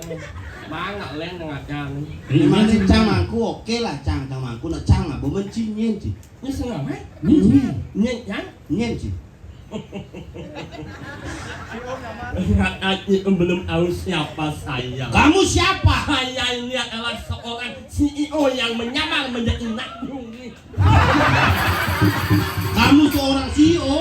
bán ngọt lên ngọt tràn Memang ni cang mangku oke lah cang mangku nak cang mah bomen ci nyen ci. như sao nào hết Nyanyi. nhanh chán Nyen ci. anh belum tahu siapa saya. Kamu siapa? Saya ini adalah seorang CEO yang menyamar menjadi Nakjung. Kamu seorang CEO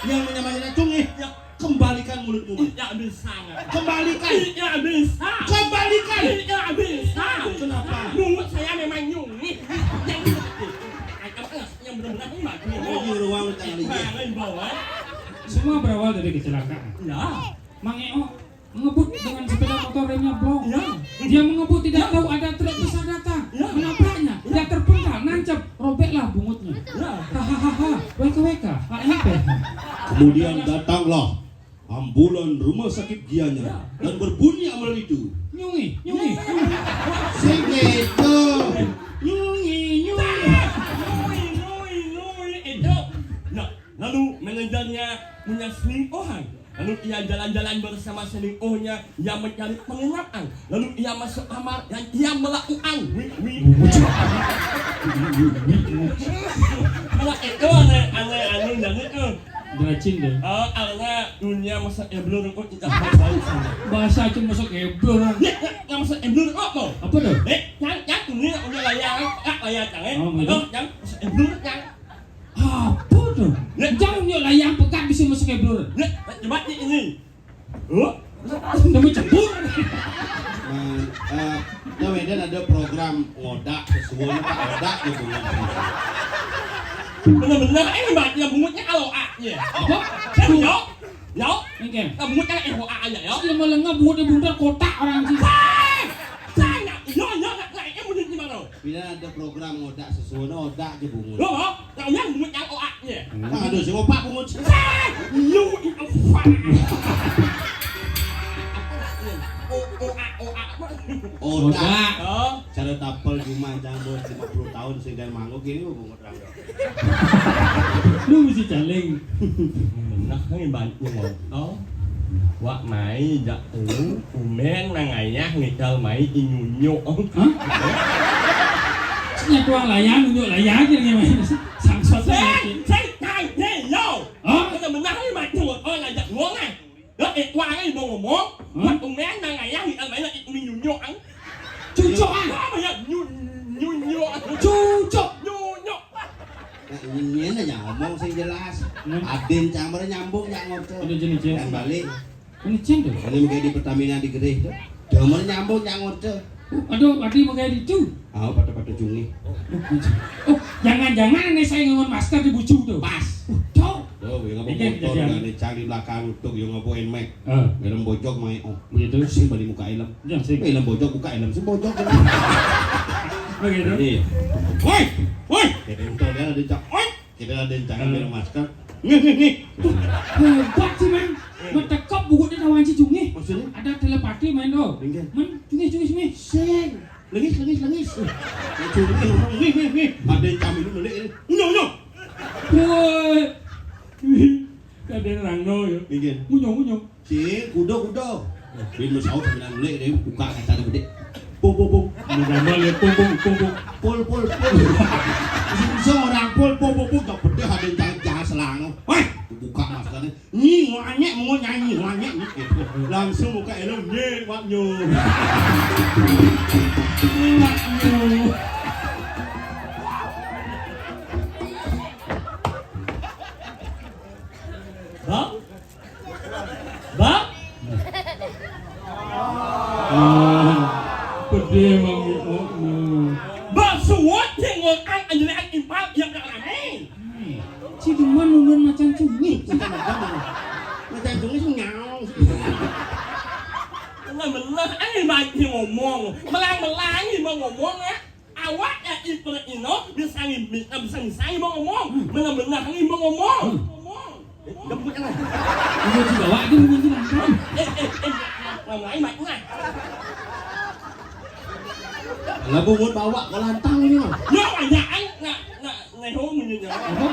yang menyamar Nakjung nih. Ya, Kembalikan mulutmu. tidak bisa. Kembalikan. Tidak bisa. Kembalikan. Tidak bisa. Kenapa? Mulut saya memang nyungit. Yang benar-benar ini mati. Oh, di ruang jangan lihat. Jangan bawa. Semua berawal dari kecelakaan. Ya. Mang Eo mengebut dengan sepeda motor remnya blong. Ya. Dia mengebut tidak tahu ada truk besar datang, Ya. menabraknya. Dia terpental, nancap, robeklah bungutnya. Ya. Hahaha, WKWK, HMP. Kemudian datanglah ambulan rumah sakit Gianyar dan berbunyi amal itu. Nyungi. Segitu. Nyungi. Nui itu. Nah, lalu manajernya punya selingkuhan. Lalu ia jalan-jalan bersama selingkuhnya yang mencari penginapan. Lalu ia masuk kamar dan ia melakukan Kalau itu aneh dan itu Derajin deh. Alnya dunia masa eblur kok tidak baik sana. Bahasa cuma masuk eblur. Yang masa eblur kok mau? Apa dah? Yang dunia udah layang, layang tangan. Oh, gitu. Yang masa eblur yang. Apa dah? Jangan yuk layang pekat bisa masuk eblur. Coba ini. Demi cembur. Nah, Medan ada program ngodak sesuatu Pak ngodak ya bunga. Bener-bener ini banget yang bungutnya kalau A-nya. Apa? Kan yo. Yo. Oke. Bungutnya yang A aja yo. Dia melengah buat bundar kotak orang sih. Saya yo ini bunyi gimana? Bila ada program ngodak sesuatu ngodak ya bunga. Lo mau? Kau yang bungutnya A-nya. Aduh, si Pak bungut. Lu itu fak. Odak. Oh, Cara tapel cuma jambul 50 tahun sehingga mangkuk gini bungut orang. Lu mesti caling. nah ini banyak oh. Wak mai jak lu umen nangayah ngical mai inyunyo. Hah? Nya tuang layang nunjuk layang aja nih sangsot Saya tanya yo. Hah? Benar-benar ini macam orang ngajak ngomong ah. Đó qua cái bông ngomong, bắt con bé đang ngày á thì anh phải là mình nhủ nhọ ăn. Cucok ah. Đó mà nhủ Cucok. nhọ. Ini aja ngomong sing jelas. Adin cang baru nyambung yang ngotot. Udah jenis Dan balik. Ini ceng tuh. Ini mungkin di Pertamina di Gede tuh. Dia mau nyambung yang ngotot. Aduh, tadi mau kayak itu. Pada jungi. Oh, jangan-jangan nih saya ngomong masker di bucu tuh. Pas. Cok. Tuh, yang ngomong Ini motor kejadian. dan cang di belakang tuh yang ngopoin mek. Dalam bojok main. Oh, Begitu. sih balik muka ilem. Jangan sih. Ilem bojok buka ilem sih bojok. Begitu. Iya. Woi, woi. Kita itu dia ada cak. Kita ada jangan minum masker. Nih. Hebat sih man. Mentekap buku di kawan si Jungi. Maksudnya? Ada telepati main tuh. Tinggal. Man, Jungi sini. Seng. Lengis. Nih. Ada yang cami dulu nih. No. Woi. Ada rangno ya. Tinggal. Munyong. Si kudo. Bin mesau sembilan lek dia buka kaca gede. Pum. Gambar ya pung. Pul. Seorang pul tak pedih ada yang jangan selang. Woi, buka maskernya. Nyi nganyek mau nyanyi gitu. Langsung buka elok waknyo. Bang. Pedih emang. Basuat tengok ang impal yang tak ramai. Si Duman nunun macam Jungi. Macam itu sih nyau. Benar, ini banyak ngomong. Melang ni mau ngomong ya. Awak ya itu bisa mau ngomong. Benar ni mau ngomong. Dah buat apa? Ini juga wak dia mungkin langkan. Lain macam Lah bungut bawa ke lantang ini mah. Ya banyak ngày hôm mình nhìn nhận ho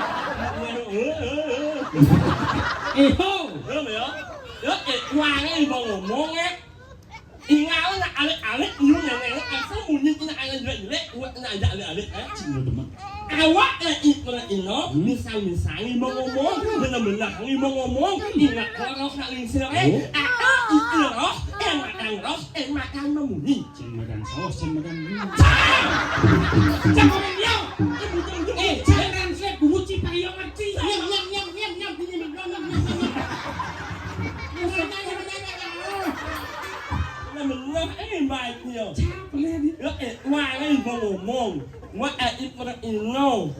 đó qua cái bông ngomong á ingau na alit nyu này nó sao muốn như thế này anh lệ dạ lệ awak itu ino misal ini mau ngomong benar ini mau ngomong ingat kalau saling serai itu loh makan memuni Makan saus, makan jangan dia jangan saya bunyi payung ngerti nyam benar ini baik dia qua cái bông ngomong What at it for the ino.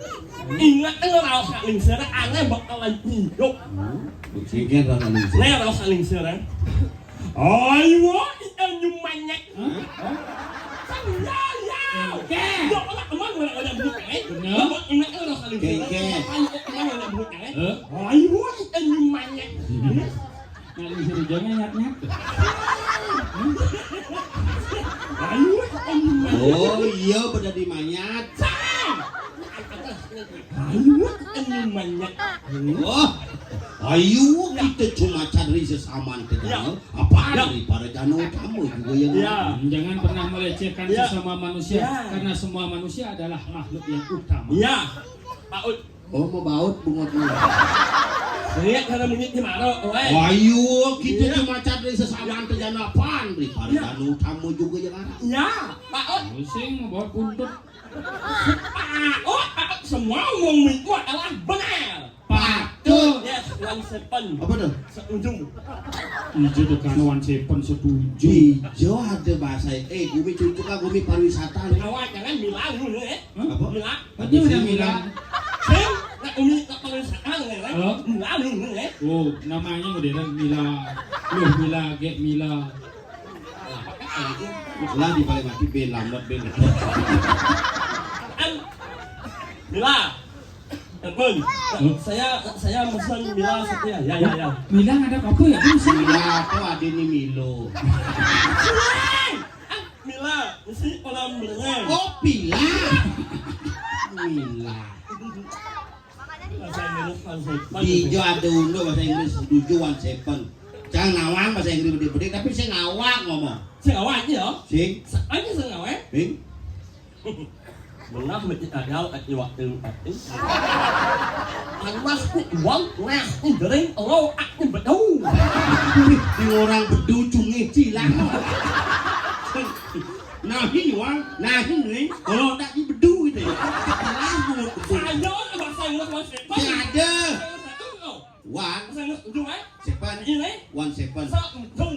Ingat kalau saling serang, aneh bakalan hidup. Singkat orang ini. Nah, kalau saling serang. Ayo, kita nyumanyak. Ya. Dok, kemana orang ada buat kan? Ingat kalau saling serang. Kemana ada buat kan? Ayo, kita nyumanyak. Nggak bisa dijangnya nyat-nyat. Ayo, kita nyumanyak. Oh iya, pada di manyat. Ayo, kita nyumanyak. Oh, ayo kita cuma cari sesama kenal. Apa daripada jangan kamu juga yang Jangan pernah melecehkan sesama manusia karena semua manusia adalah makhluk yang utama. Ya, Pak Ud. Oh mau baut bungut mana? Lihat karena menit di mana, weh. Ayo, kita cuma cari sesamaan terjana apaan, Bri. Pardanu tamu juga jangan. Ya, Pak Ot. Pusing bawa buntut. Pak Ot, semua ngomong itu adalah benar. Patut. Yes, 17. Apa tuh? Seujung. Ijo tekan one seven setuju. Hijau ada bahasa. Gumi cucu kan gumi pariwisata nih. Awak jangan bilang dulu Apa? Bilang. Tadi udah bilang. Sing, nak umi tak pariwisata Oh. Bilang dulu Oh, namanya modern Mila. Loh, Mila, get Mila. Lah di paling mati ben lambat ben. Mila. Pun, saya pesan Mila setia. Ya. Mila ada apa ya? Mila tuh ada nih Milo. Mila, mesti kolam berenang. Oh, Pila. Mila. Bahasa Inggris, Hijau ada undo bahasa Inggris setuju 17. Jangan ngawang bahasa Inggris bede-bede tapi saya ngawak ngomong. Saya awak aja ya. Sing, Aja saya awak. Bing. Benar mesti ada di waktu itu. Anas ku uang nah ngering lo aku betul. Di orang bedu cungi cilang. Nah ini wang, nah ini kalau tak di bedu gitu ya. Saya bahasa Inggris bahasa Tidak ada. One, Bahasa Inggris ujung seven, ini 17. seujung.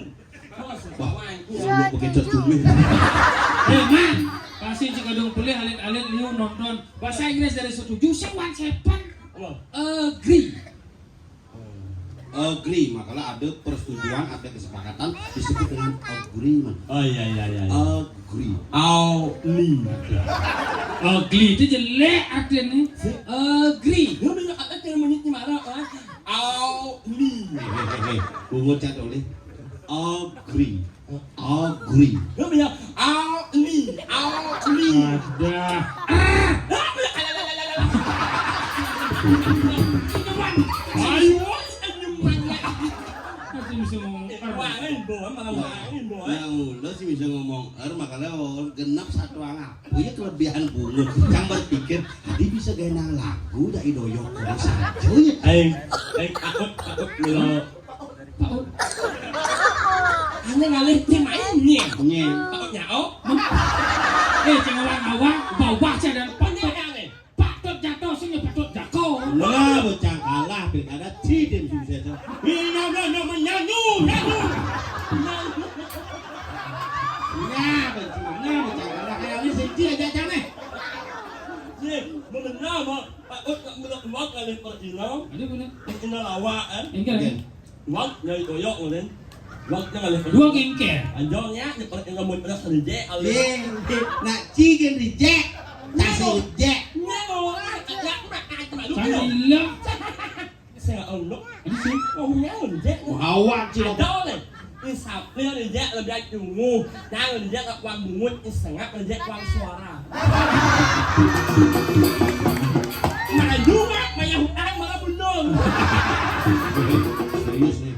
Wah, begitu cumi. Man, pasti jika dong boleh alit-alit liu nonton bahasa Inggris dari setuju sih one seven. Agree. Agree, makalah ada persetujuan, ada kesepakatan disebut dengan agreement. Oh iya. Agree. Ugly itu jelek artinya. Agree. Dia bilang ada cara menit di mana? Hehehe, bungut cat oleh. Agree. Dia bilang Ada. Ayo, Masih bisa ngomong. Yang lo sih bisa ngomong, makanya genap satu angka. Punya kelebihan bungut. Yang berpikir, tadi bisa gaya lagu dari doyok dari saja. takut Milo. Ini ngalih tim mainnya. Nye, Takutnya oh. Jangan awang bawah saya dan Punya patut yang nih. patut jatuh sini patut jatuh. lah bocah kalah pilkada tidak sukses. Ini nama nyanyu. Ya, bocah kalah kayak ini sih aja jangan. Nih, benar mau takut tak melak uang kali perino. Ada benar. Ini lawak kan. Enggak. Uang dari toyok kemudian. Uang jangan lihat. Dua gengker. Anjongnya seperti ngambil pada kerja kali. Nak cigen reject, kasih reject. Orang agak makan cuma dulu. Sambil Saya untuk. ini sih. Ngomongnya reject. Awak sih. Ada oleh. Ini sampai reject lebih tunggu. Jangan reject uang bungut, ini sangat reject uang suara. Maju mak, banyak hutang malah belum. Serius nih.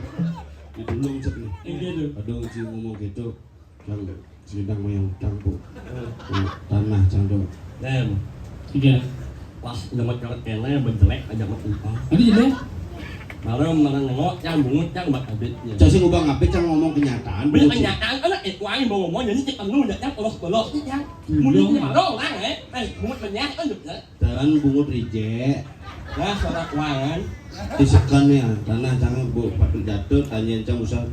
Belum cek nih. Gitu. Aduh sih ngomong gitu. Yang sedang mau yang utang bu. Tanah candok. Nem, Tiga. pas dapat karet kena yang berjelek aja mak upah. Ada jelek. Marah nengok, yang bungut yang buat abitnya. Jadi ngubah ngapit yang ngomong kenyataan. Bây giờ anh nhạc ăn nó ít quá anh bộ mỗi những chiếc ăn luôn được chắc có lột chứ chăng muốn đi mà đâu đang đấy đây muốn mình nhát nó được đấy Dan bungut reject. đó sao ra ngoài anh Disekan ya, tanah jangan bu patut jatuh. Tanya cang usah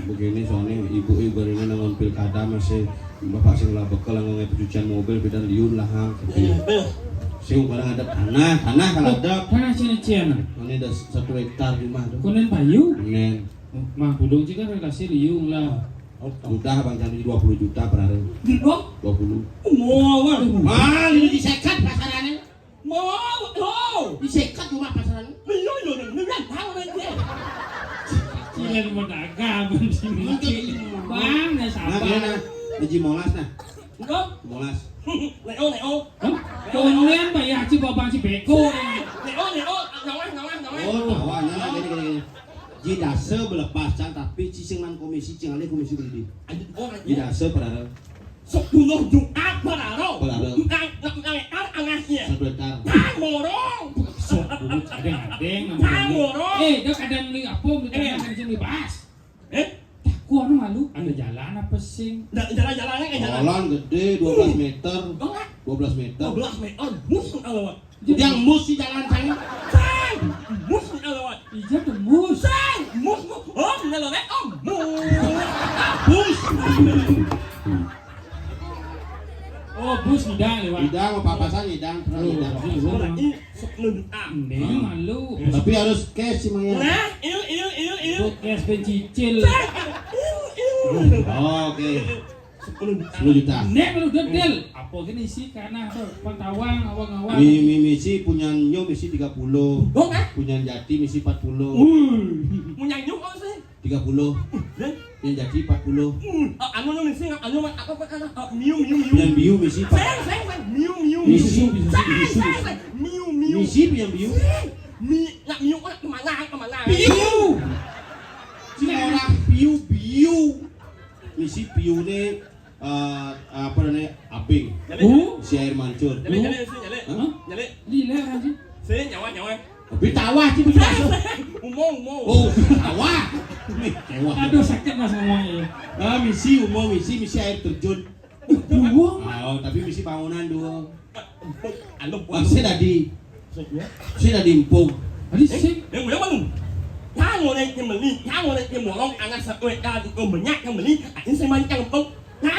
begini soalnya ibu-ibu ini nangon pilkada masih bapak sing lah bekal nangon pencucian mobil bidan liun lah hang. Sing barang ada tanah kalau ada. Tanah cina-cina. Ini ada 1 hektar rumah tuh. Konen payu. Nen, Mah budong jika relasi liung lah. udah bang jangan 20 juta per hari. đi đó 20. mua quá Ah, ini disekat pasarannya. mua đâu Disekat rumah pasarannya. mình nói rồi đừng làm thao lên chứ Cilen pedagang sini. Bang, ya Nah, sabar. gimana? Haji Molas nah. đó Molas. này ô Kemudian bayar ci babang ci beko. này ô nấu ăn Oh, awalnya gini. Jidase belepas cang tapi cisingan komisi cingali komisi beli. anh ô này Jidase per hari sốc buồn nó dùng áp mà là đâu Per hari ăn áp ăn ăn kia 1 hektar. ăn mồ đó Sok dulu ada. deng Tahu, Ro. dia kadang beli apa beli tanah kan sini bahas. Eh, Takut orang malu. Ada jalan apa sing? jalan-jalannya kayak jalan. Jalan gede 12 meter. Enggak. 12 meter. 12 meter, musuh alawat. Yang mus si jalan saya. Sang, musuh alawat. Ija tembus. Sang, musuh. Oh, nalawat. Oh, Bus. Oh, bus hidang lewat. Hidang apa papasan hidang. Hidang. ini sebelum Deng malu. Tapi harus cash sih Maya. Nah, il. Podcast pencicil. Oh, oke. 10 10 juta. Nek malu dedel. Apa gini sih karena pantawang awang-awang. Misi punya Nyo misi 30. Dong, ah? Punya Jati misi 40. Mau nyanyi apa sih? 30. Dan, Yang Jati 40. anu misi, anu apa kata? Miu. Yang Biu misi 4. Sang, miu. Misi. Sang, miu. Misi yang Biu. Nak miu kemana? Biu. Si orang Biu. Misi Biu nih apa namanya? Aping. Si air mancur. Nyale. Lila aja. Saya nyawa. Tapi tawa sih biasa. Umo. Oh, tawa. Tawa. Aduh sakit mas ngomongnya. Misi air terjun. Dua. Oh, tapi misi bangunan dua. Anu Saya tadi impung. Tadi sih. Yang boleh bangun. Yang ngồi đây molong angkat satu ekor banyak yang beli. Ini saya mancang empuk. Lah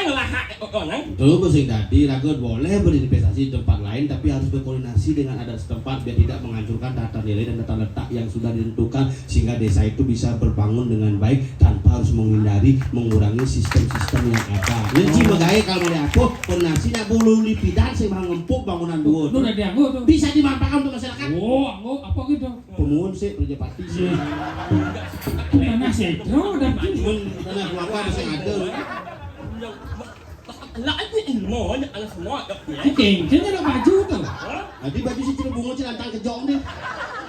Betul, Sing tadi Ragot boleh berinvestasi di tempat lain, tapi harus berkoordinasi dengan adat setempat biar tidak menghancurkan tata nilai dan tata letak yang sudah ditentukan, sehingga desa itu bisa berbangun dengan baik tanpa harus mengurangi sistem-sistem yang ada. Nanti megaya kalau mau aku koordinasi nak bulu lipidan sih ngempuk bangunan dua. Lu udah dianggo tuh. Bisa dimanfaatkan untuk masyarakat. Oh, anggo apa gitu? Pemungun sih Prajapati sih. Tanah setro dan Tanah keluarga masih ada. Lah ini ilmu ada semua ada kayaknya ada baju tuh. Nanti baju si Cilebungu cilantang kejong deh.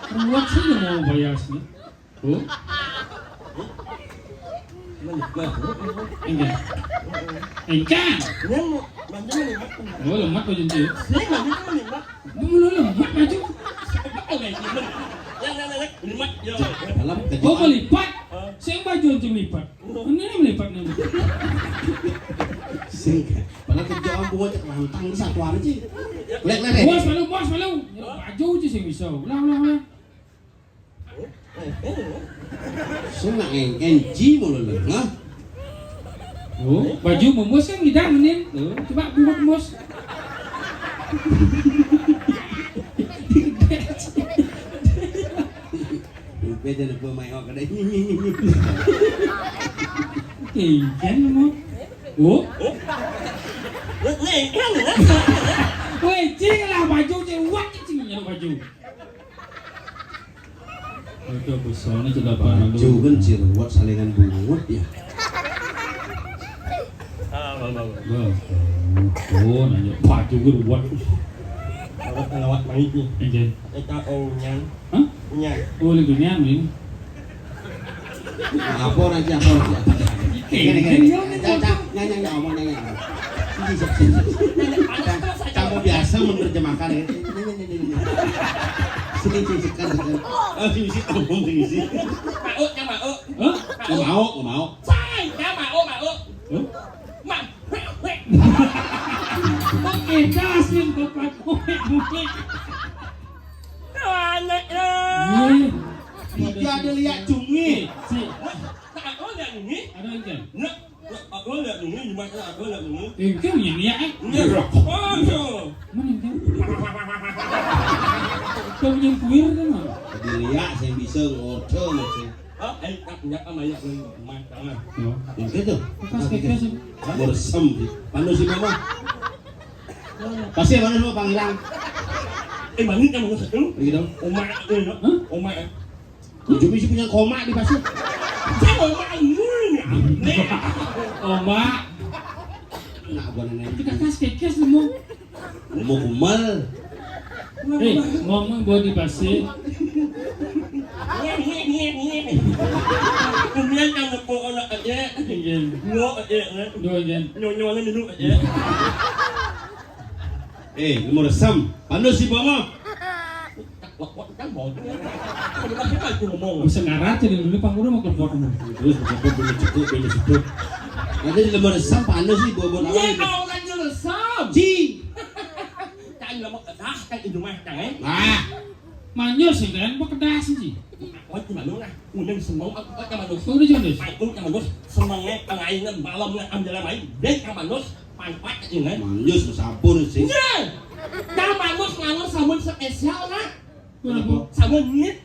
Ruwet sih mau bayar sih. Oh, enggak. Enggak. Oh, lemak baju itu. Lu lemak baju. Dalam Oh, kejong. melipat. Saya baju untuk melipat. Ini melipat nih. Sing. Padahal kejong bunga cek lantang di satuan aja. Lek. Bos malu. Baju aja sih bisa. Ulang. Sing nak NG mulu lho, hah? Oh, baju membos kan tidak menin. Coba buat bos. Beda nak pemain awak kadai. Kan mau. Oh, weh, cing lah baju cing wak cing nyari baju. Aduh, besar ni sudah apa? Baju kan ciruat salingan bungut ya. Oh, nanya baju gue buat. lewat main ni. Enggak. Kita nyan. Hah? Nyan. Oh, lagi ni amin. Apa aja. Nyanyi omong nyanyi. Kamu biasa menerjemahkan ya. Sini sekan. Sini ngomong sini. Mau. Nggak mau. Sai, mau. Oke, dasin bapak mungkin. Anak Tidak ada lihat cungi. Si, aku lihat ini. ada enggak? Nak, aku lihat ini gimana? Aku lihat ini. Engkau yang lihat eh? Oh, Mana engkau? Kau yang kuir kan mah? Jadi lihat saya bisa ngorder macam. nak amaya mata. Yang itu. Kekas. Bersem. Pandu si mama. Pasti mana semua panggilan. Bangin kamu satu. Lagi dong. Oma. Ujung isi punya koma di pasti. Saya oma ini. Oma, Nak buat nenek. kekas lu mau. Mau kumal. Ngomong body basi. Kemudian kamu kok anak aja. Nyo aja. Dua jen. Nyo minum aja. Mau resam. Pandu si mama. Lepot kan bodoh. Kenapa kita itu ngomong? Bisa ngarat jadi dulu panggungnya mau kelepot. Terus begitu beli cukup beli cukup. Nanti di lembar resam panas sih buat Iya awal. kalau kan jual sam. Cing. Kan nggak mau kedah kan itu mah jangan. Ah, Manyo sih kan, mau kedas sih. Oh cuma lu lah. Udah semua aku kan manus. Kau udah jodoh. Aku kan manus senangnya pengainnya malamnya ambil main. Dek kan manus panpat ini. manjus sabun sih. Iya. Kan manus sabun spesial lah. Kenapa? Sabun nyit.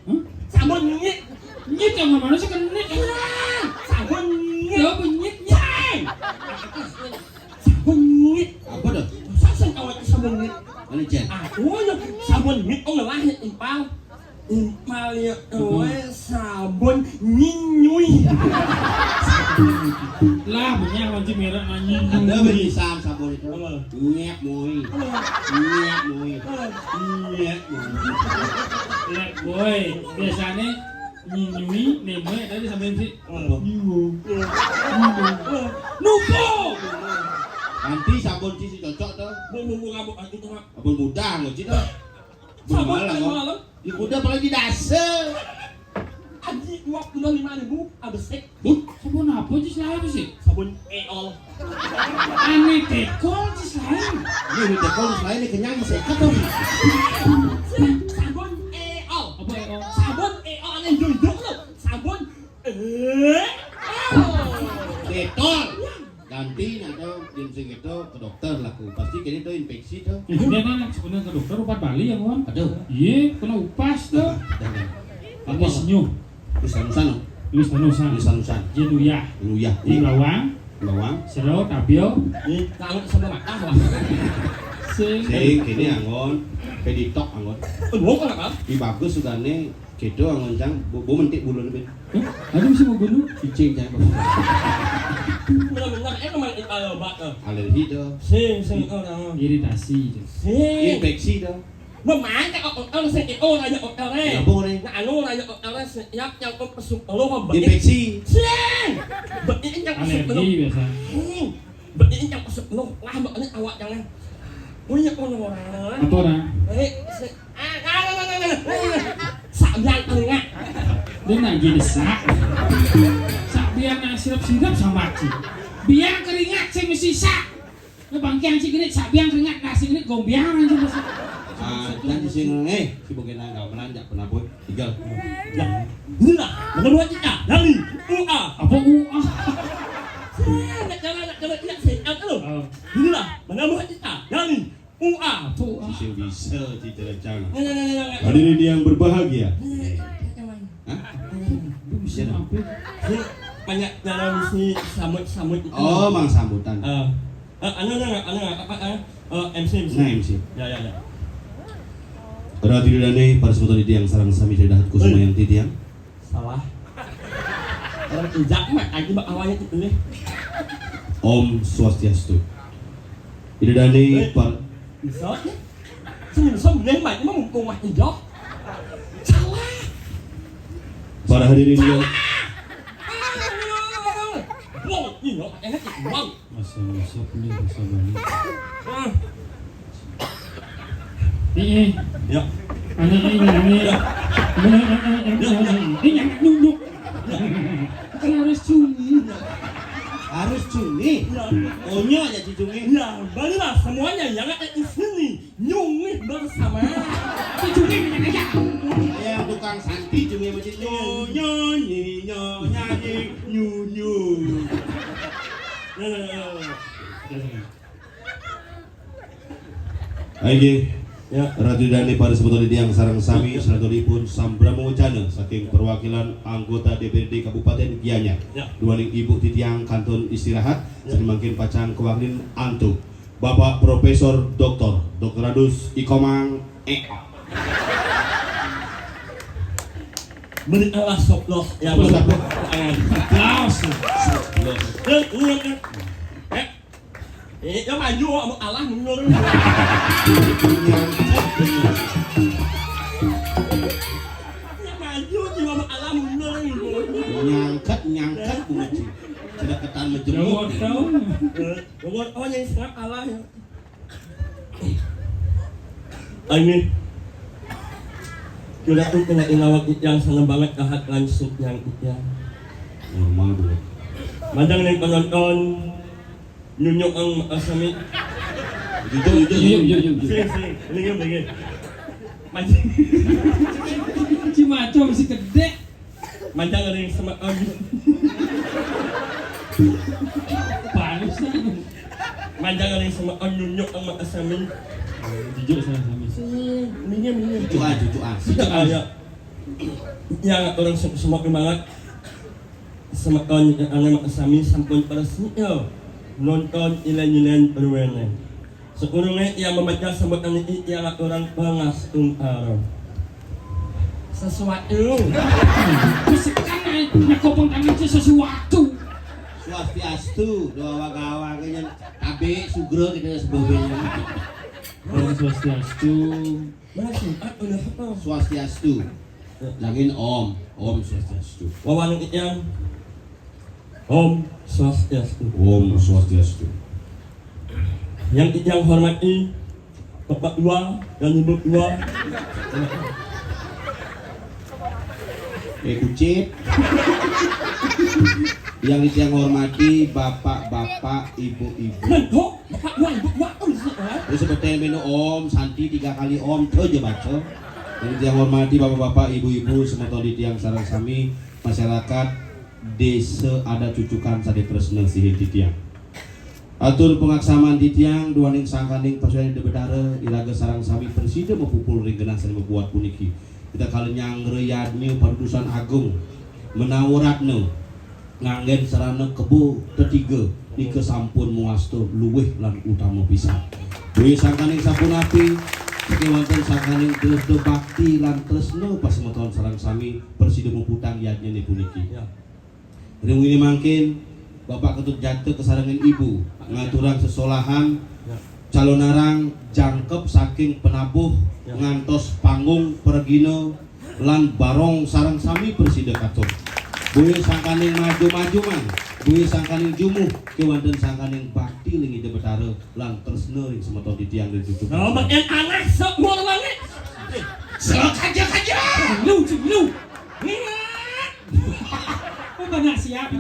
Sabun nyit. Nyit yang mana sih kan nyit? Sabun nyit. Ya penyit. Sabun nyit. Apa dah? Sasen awak sabun nyit. Mana Jen? Aku ya sabun nyit oh lah impal. Impal ya sabun nyinyui. Lah punya wajib merah nanya. Ada beli sabun itu. Nyek moi. Nyek moi. Nyek moi. Lihat boy, biasanya nyinyui neme tadi sampai sih. Nyinyui. Nupo. Nanti sabun sih cocok tuh. Bumbu ngabuk itu mah. Sabun muda nggak sih tuh? Sabun Malah kok. malam. Di muda apalagi dasar. Aji uang udah 5.000 habis sek. Sabun apa sih lain sih? Sabun eol. Aneh tekol sih lain. Ini udah tekol selain kenyang saya kata. Sabun eol. Apa ya? Sabun eol aneh jujur lo. Sabun Detol. Ganti nanti ginseng itu ke dokter laku. Pasti kini tuh infeksi tuh. Ya dia nih sebenarnya ke dokter upat Bali yang wan. Aduh. Iya, kena upas tuh. Apa senyum? Nusan-nusan. Nusa-nusa. Nusan-nusan. Jenuyah. Luyah. Di bawang, Bawang. serau, tabio, ini kalau sama mata lah. sing. Sing kini angon. Peditok angon. Bukan apa? Di bagus sudah nih. Kedo angon cang. Bu mentik bulu nih. Aduh sih mau bunuh. Cicing cang. Benar-benar memang obat tuh. Alergi tuh. Sing orang. Iritasi. Sing. Infeksi tuh. Memang orang sing aja orang Ya boleh. Nah anu aja orang siap yang pesuk lo mah Infeksi. Sing. Ini yang pesuk lo. Alergi biasa. Ini yang pesuk lo. Lah makanya awak jangan. Punya orang. Apa orang? Sabian tengah. Dia nak jadi sak. Sak biar nak sirap-sirap sama cik. Biar keringat sih mesti sak. Nah bangkian cik ini sak biar keringat nasi ini gombiang aja mesti. Dan di sini si bukan nggak menanjak pernah boy tinggal. Ya, inilah menurut kita dari UA. Apa UA? Nak jalan tidak sehat lo. Inilah menurut kita dari UA. Apa UA? Si bisa si tercang. Nah. Hadirin yang berbahagia. Hah? Bisa apa? Banyak dalam si samut itu. Oh, mang sambutan. MC. Nah, MC. Ya. Rati Dane pada sebutan itu yang sarang sami dahat kusuma yang titiang. Salah. Orang ijak mah aku bak awalnya itu nih. Om Swastiastu. Ida Dane par Bisa. Senyum boleh mak emang mumpung mah ijak. Salah. para hadirin yang Wow, ini loh, enak itu. Wow. Masa punya bahasa Bali. Nih, Ya. ini. Ini yang nunduk. Kan harus cumi. harus cumi. Onyo aja cumi. Ya, barulah semuanya yang ada di sini nyungi bersama. Cumi minyak aja. Saya yang tukang santi cumi macam nyo nyanyi nyu. Ayo, Ya. Ratu Dani pada sebutan yang sarang sami selanjutipun sambra mengucana saking perwakilan anggota DPRD Kabupaten Gianyar. Ya. Duaning Ibu Titiang Kanton istirahat, semakin pacang kewakilin antu Bapak Profesor Dr. Radus Ikomang Beri Allah soplos yang Apa? Laos. Yang maju sama Allah menurut. Yang maju juga sama Allah menurut. nyangkat bungaci tidak ketan Jawab majemuk. dong. Oh yang serap Allah ya. Ini Kira tuh kena inawak yang seneng banget kahat langsung yang yang Normal dulu. madang nih penonton nyunyuk ang asami Jujur. sing lingin madang Si maco masih gede. madang ring sama on Panas na. madang ring sama on nyunyuk ang asami Jujur sama kami. lingin Cucuan. sudah ada yang orang semua banget sama on yang ang asami sampun para sinyo nonton ilan perwenen sekurangnya yang membaca sambutan ini yang orang bangas araw sesuatu Sekarang nakopang tangan sa sesuatu. Swastiastu, doa wagawa kanya tabe sugro kita sebelumnya. Om Swastiastu. masih udah apa Swastiastu. Lagin Om Swastiastu. wawanang yang Om Swastiastu Om Swastiastu. yang hormati Bapak Dua dan Ibu Dua Kucip. Yang hormati bapak-bapak, ibu-ibu. Mentok Bapak Dua Ibu Dua Terus seperti minum Om, Santi 3 kali Om, tuh aja baca. Yang hormati bapak-bapak, ibu-ibu, semoga di tiang sarang sami masyarakat desa ada cucukan sade presne sihir di tiang. Atur pengaksaman di tiang duaning sangkaning pasukan de bedare iraga sarang sami presiden mapupul ring genah sari membuat puniki. Kita kali nyangreyadnya padudusan agung menawuratna nganggen sarana kebo ketiga nike sampun muasto luweh lan utama pisan. Duwe sangkaning sampun api kewanten sangkaning terus bakti lan tresna pas meton sarang sami presiden muputang yadnya ni puniki. ya Ring ini mangkin Bapak Ketut Jatuh kesarangan Ibu ngaturang sesolahan ya calon narang jangkep saking penabuh Ya. ngantos panggung pergino lan barong sarang sami presiden katur. Buye sangkaning maju-maju man, buye sangkaning jumuh kewanten sangkaning bakti lingi de betare lan tresna ring semeton di tiang dan cucu. nomor yang anak sok mau banget Sok aja. Lu. Kok banyak siap?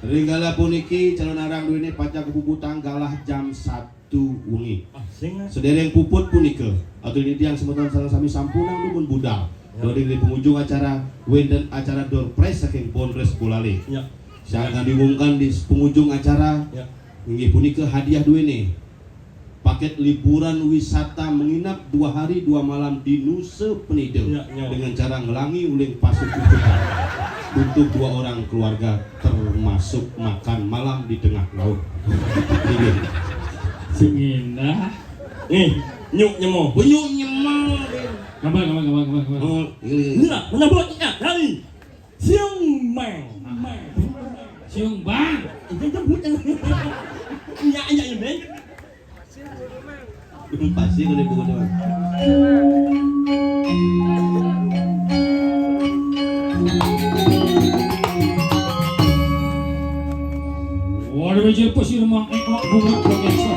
Ringgala puniki calon narang duwene pacak puputang galah jam 1 wengi. sing Sedereng puput punika atau ini tiang semeton sareng sami sampunang numun budal. Dari di pengunjung acara wenden acara door prize saking Polres Bolale. ya Saya akan diumumkan di pengunjung acara ya inggih punika hadiah duwene. Paket liburan wisata menginap 2 hari 2 malam di Nusa Penida Ya. dengan cara ngelangi uling pasuk cucukan untuk 2 orang keluarga termasuk makan malam di tengah laut. Ini Sing indah. nih nyuk nyemo bunyi nyemang. Kabar. Oh, ini. Inilah menambahnya dari Siung Mang. Siung Bang. Itu jemput ya men. Pasti kalau dibuka teman. Waduh aja pasti rumah bunga biasa.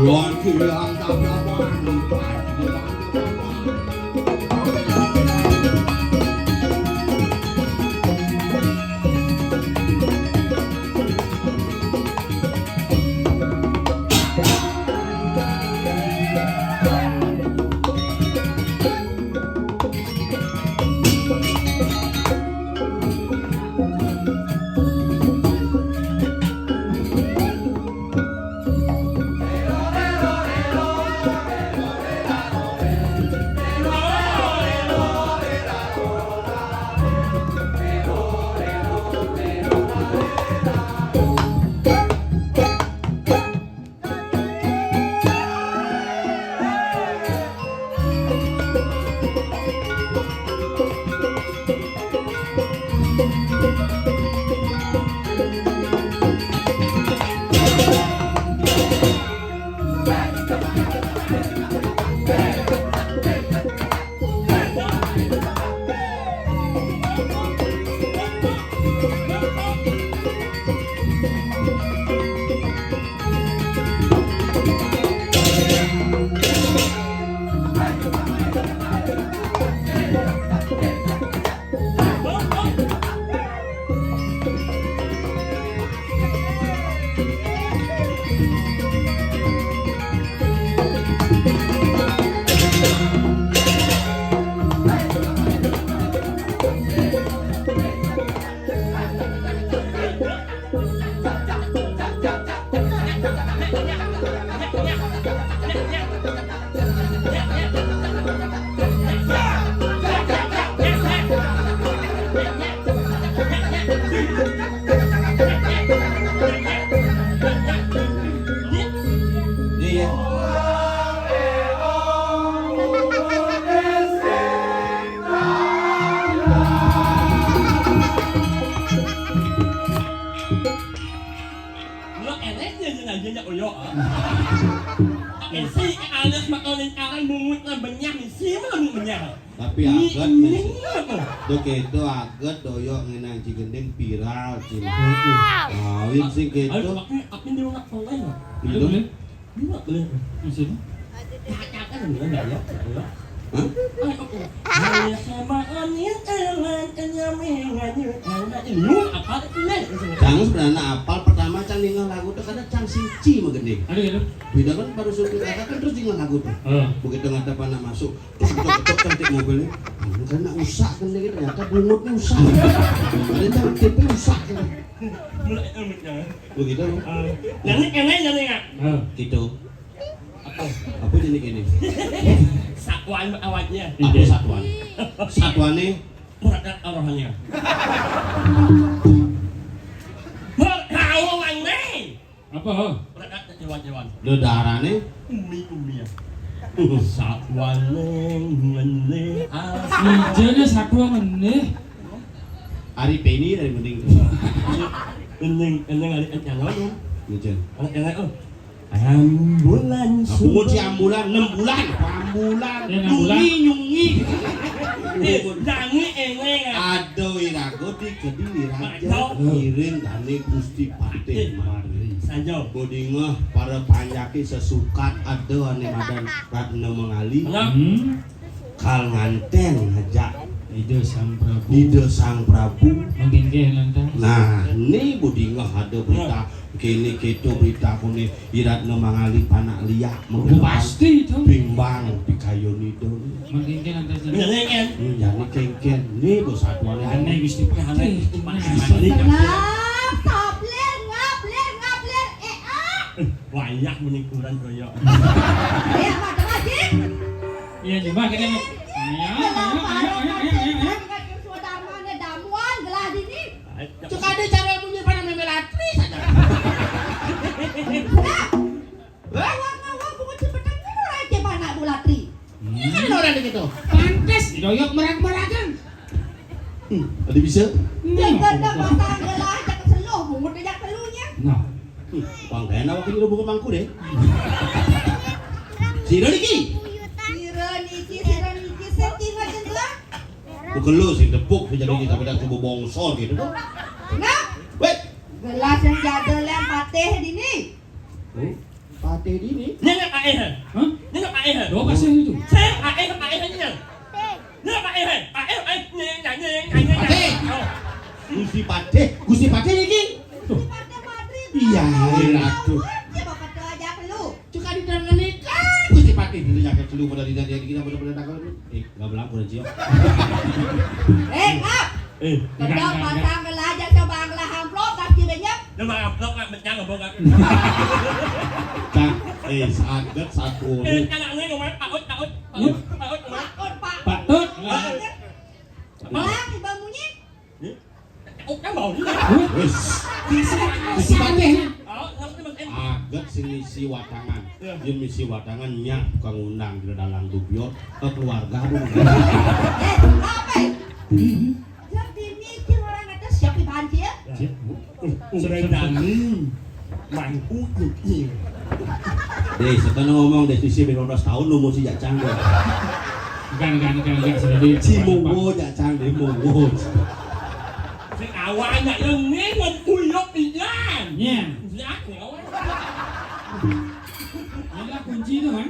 Luan kiang tak lawan. Tapi aget men. Dok itu aget doyok ngenang cigendeng viral cina. Kawin sing gitu. Aku di rumah poleng. Gitu. Dua boleh. Mesin. Kan enggak ya? Hah? Hai sama angin elan kenyami nganyut ini apa itu? Cang sebenarnya apal pertama cang ninggal lagu tuh karena cang sinci mah gendeng. Ada gitu. Beda kan baru suruh kata kan terus ninggal lagu tuh. Begitu ngata panah masuk terus ketok cantik mobilnya. Karena usak kan dia ternyata bungutnya usak. Ada cang tipe usak kan. Mulai emitnya. Begitu. Nanti enak enggak? Gitu. Apa jenis ini? Satuan awalnya. Apa satuan? Satuannya Berat arahnya. Berkawan nih. Apa? Berat hewan-hewan. Ledarane Umi ya. Satuan ngene Ijanya satu meneh. Ari Penny dari mending. Eneng ada calon. Ngejen. Ada ambulan Aku si ambulan 6 bulan. Ambulan. Nyungi. Dangi eneng. Aduh irago di Kediri raja ngiring dane Gusti Pate mari. Sanjo. Bodingeh para panjaki sesukat aduh ane madan Ratna mengali. Kal nganten ngajak Ide Sang Prabu. Ide Sang Prabu. Menginggih lantas. Nah, ini budingeh ada berita kini gitu berita kuni Ratna mengali panak liak Pasti itu. bimbang pikayoni itu. Menginggih lantas. Eneng kan? Jadi kengken nih bos satuannya Aneh Gusti Pati. Wayak menikuran koyo. Iya juga kita. Cuk ada cara punya pada memelatri saja. Kan orang gitu. Pantes doyok merak-merakan. Ada bisa? Nah, Bang Dena waktu ini buka mangku deh. Si Roniki. Bukan lu sing tepuk jadi kita pada coba bongsor gitu. Nah, Wait, gelas yang jaga lem patih di ni. oh, patih ini. Nyanyi air. Hah? Nyanyi air. Doa kasih itu. Saya air nya. Nyanyi air. Nyanyi. Gusti patih niki. Patih Madrid. Iya, atuh. Ya bapak tu aja perlu. Cuma di dalam nikah. Gusti patih dulu nyakit dulu pada di dalam kita pada takon. Enggak berlaku dan cio. Ngap. Kedok pasang gelas yang sebang lah amplop tak kirinya. Nó mà nó mình nhang ở bông ạ. Tak, sagat satu. Cái nào nghe không má? Út. Pak. Pak Tut. Lang di bangunnya. Út cái bầu chứ. Wis, Gusti patih. Đó, nó cái mình em. agat sing misi watangan. Yen misi watangan nyak tukang undang di dalam dubyot ke keluarga dong. Apa? Jadi mikir orang kata siapa bahan dia? Berani mangkuk nhiều. Sekarang ngomong desisi 15 tahun lu mesti jacang deh. Gan sedih. Si monggo jacang deh monggo. Thì awal nhận là nghe mình ui lốc đi ra. Nya. Giác nhiều ấy. Ini kunci tu kan.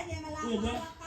Jangan malah.